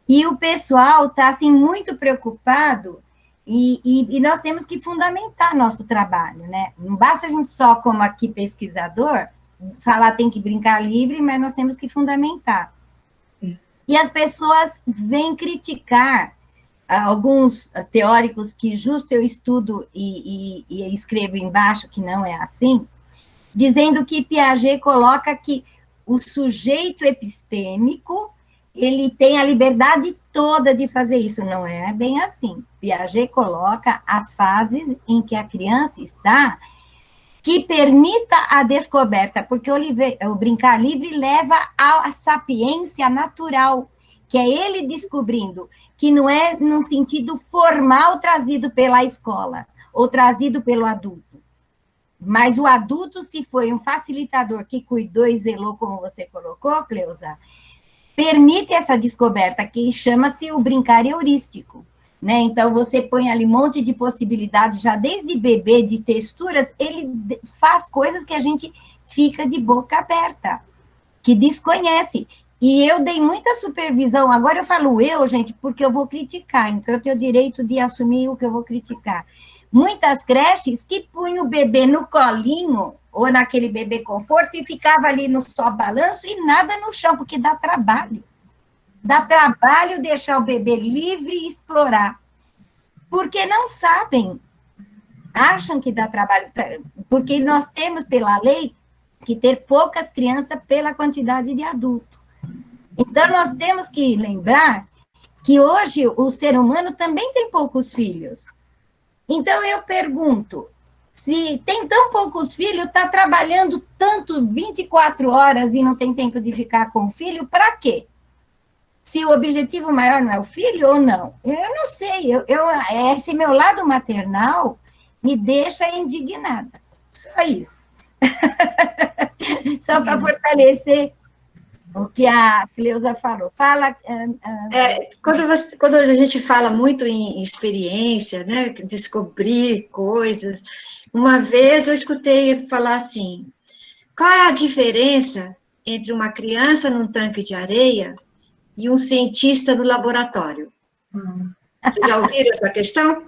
E o pessoal está, assim, muito preocupado e nós temos que fundamentar nosso trabalho, né? Não basta a gente só, como aqui pesquisador, falar tem que brincar livre, mas nós temos que fundamentar. E as pessoas vêm criticar alguns teóricos que justo eu estudo e escrevo embaixo que não é assim, dizendo que Piaget coloca que o sujeito epistêmico ele tem a liberdade toda de fazer isso. Não é bem assim. Piaget coloca as fases em que a criança está que permita a descoberta, porque o brincar livre leva à sapiência natural, que é ele descobrindo, que não é num sentido formal trazido pela escola, ou trazido pelo adulto. Mas o adulto, se foi um facilitador que cuidou e zelou, como você colocou, Cleusa, permite essa descoberta, que chama-se o brincar heurístico. Né? Então, você põe ali um monte de possibilidades, já desde bebê, de texturas, ele faz coisas que a gente fica de boca aberta, que desconhece. E eu dei muita supervisão, agora eu falo gente, porque eu vou criticar, então eu tenho o direito de assumir o que eu vou criticar. Muitas creches que punham o bebê no colinho, ou naquele bebê conforto, e ficava ali no só balanço e nada no chão, porque dá trabalho. Dá trabalho deixar o bebê livre e explorar. Porque não sabem, acham que dá trabalho, porque nós temos, pela lei, que ter poucas crianças pela quantidade de adultos. Então, nós temos que lembrar que hoje o ser humano também tem poucos filhos. Então, eu pergunto, se tem tão poucos filhos, está trabalhando tanto 24 horas e não tem tempo de ficar com o filho, para quê? Se o objetivo maior não é o filho ou não. Eu não sei, esse meu lado maternal me deixa indignada. Só isso. Só para fortalecer o que a Cleusa falou. Fala. Quando a gente fala muito em experiência, né, descobrir coisas, uma vez eu escutei falar assim: qual é a diferença entre uma criança num tanque de areia e um cientista no laboratório? Vocês já ouviram essa questão?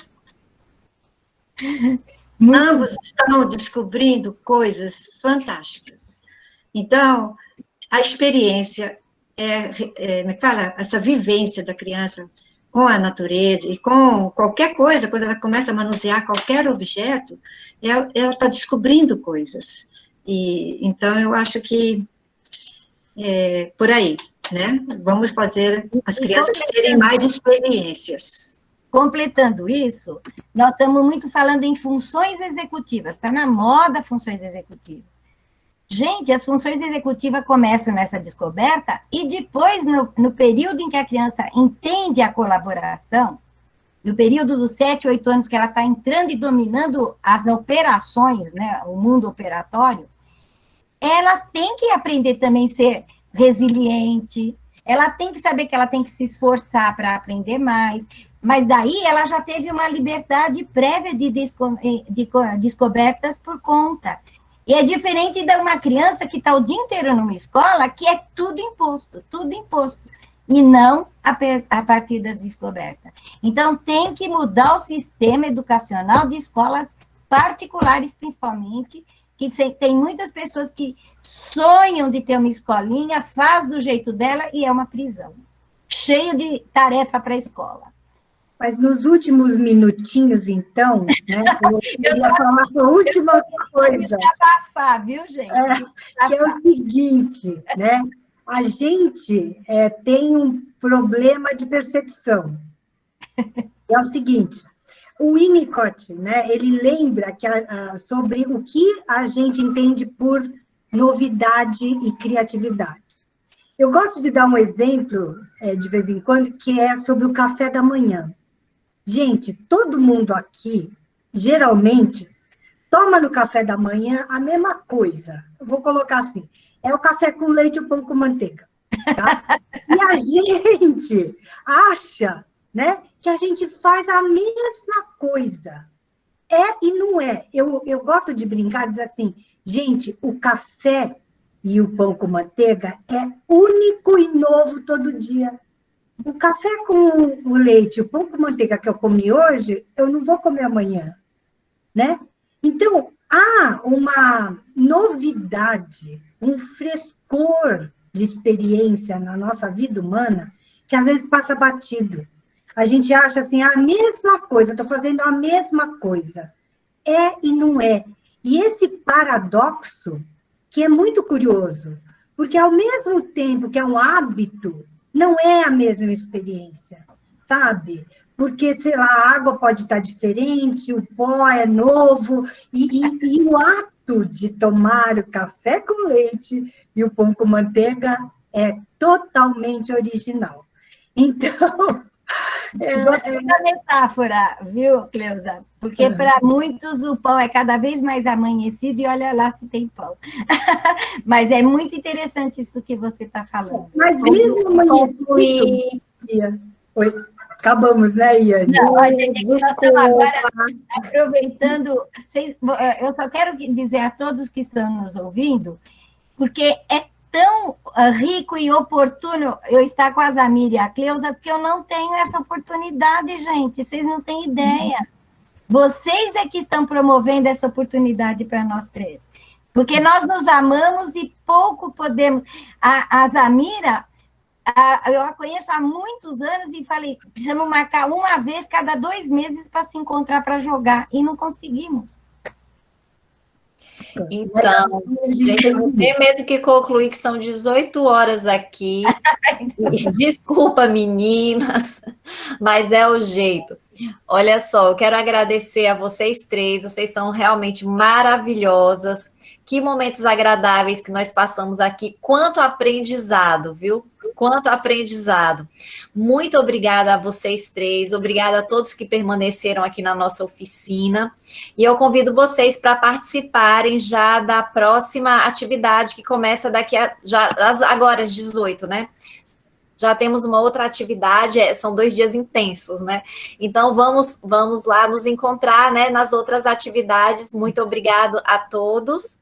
Ambos estão descobrindo coisas fantásticas. Então, a experiência, essa vivência da criança com a natureza e com qualquer coisa, quando ela começa a manusear qualquer objeto, ela está descobrindo coisas. Então, eu acho que por aí, né? Vamos fazer as crianças terem mais experiências. Completando isso, nós estamos muito falando em funções executivas, está na moda funções executivas. Gente, as funções executivas começam nessa descoberta e depois, no período em que a criança entende a colaboração, no período dos 7, 8 anos que ela está entrando e dominando as operações, né, o mundo operatório, ela tem que aprender também a ser resiliente, ela tem que saber que ela tem que se esforçar para aprender mais, mas daí ela já teve uma liberdade prévia de descobertas por conta. E é diferente de uma criança que está o dia inteiro numa escola, que é tudo imposto, e não a partir das descobertas. Então, tem que mudar o sistema educacional de escolas particulares, principalmente, que tem muitas pessoas que sonham de ter uma escolinha, faz do jeito dela e é uma prisão. cheio de tarefa para a escola. Mas nos últimos minutinhos, então, né, eu queria falar a última coisa. Abafar, viu, gente? Que é o seguinte, né? A gente tem um problema de percepção. É o seguinte, o Winnicott, né, ele lembra sobre o que a gente entende por novidade e criatividade. Eu gosto de dar um exemplo, de vez em quando, que é sobre o café da manhã. Gente, todo mundo aqui, geralmente, toma no café da manhã a mesma coisa. Eu vou colocar assim, é o café com leite e o pão com manteiga. Tá? E a gente acha, né, que a gente faz a mesma coisa. É e não é. Eu gosto de brincar, dizer assim, gente, o café e o pão com manteiga é único e novo todo dia. O café com o leite, o pão com manteiga que eu comi hoje, eu não vou comer amanhã, né? Então, há uma novidade, um frescor de experiência na nossa vida humana que às vezes passa batido. A gente acha assim, a mesma coisa, estou fazendo a mesma coisa. É e não é. E esse paradoxo, que é muito curioso, porque ao mesmo tempo que é um hábito, não é a mesma experiência, sabe? Porque, sei lá, a água pode estar diferente, o pó é novo, e o ato de tomar o café com leite e o pão com manteiga é totalmente original. Então... Gostei da metáfora, viu, Cleusa? Porque para muitos o pão é cada vez mais amanhecido e olha lá se tem pão. Mas é muito interessante isso que você está falando. Mas mesmo amanhecido... Oi, acabamos, né, Iane? Não, a gente nós estamos agora aproveitando... eu só quero dizer a todos que estão nos ouvindo, porque é tão rico e oportuno eu estar com a Zamira e a Cleusa, porque eu não tenho essa oportunidade, gente. Vocês não têm ideia. Vocês é que estão promovendo essa oportunidade para nós três. Porque nós nos amamos e pouco podemos... A Zamira, eu a conheço há muitos anos e falei, precisamos marcar uma vez cada 2 meses para se encontrar para jogar. E não conseguimos. Então, gente, eu tenho mesmo que concluir que são 18 horas aqui. Desculpa, meninas, mas é o jeito. Olha só, eu quero agradecer a vocês três, vocês são realmente maravilhosas. Que momentos agradáveis que nós passamos aqui. Quanto aprendizado, viu? Quanto aprendizado. Muito obrigada a vocês três, obrigada a todos que permaneceram aqui na nossa oficina. E eu convido vocês para participarem já da próxima atividade que começa agora às 18, né? Já temos uma outra atividade, são 2 dias intensos, né? Então, vamos lá nos encontrar, né, nas outras atividades. Muito obrigado a todos.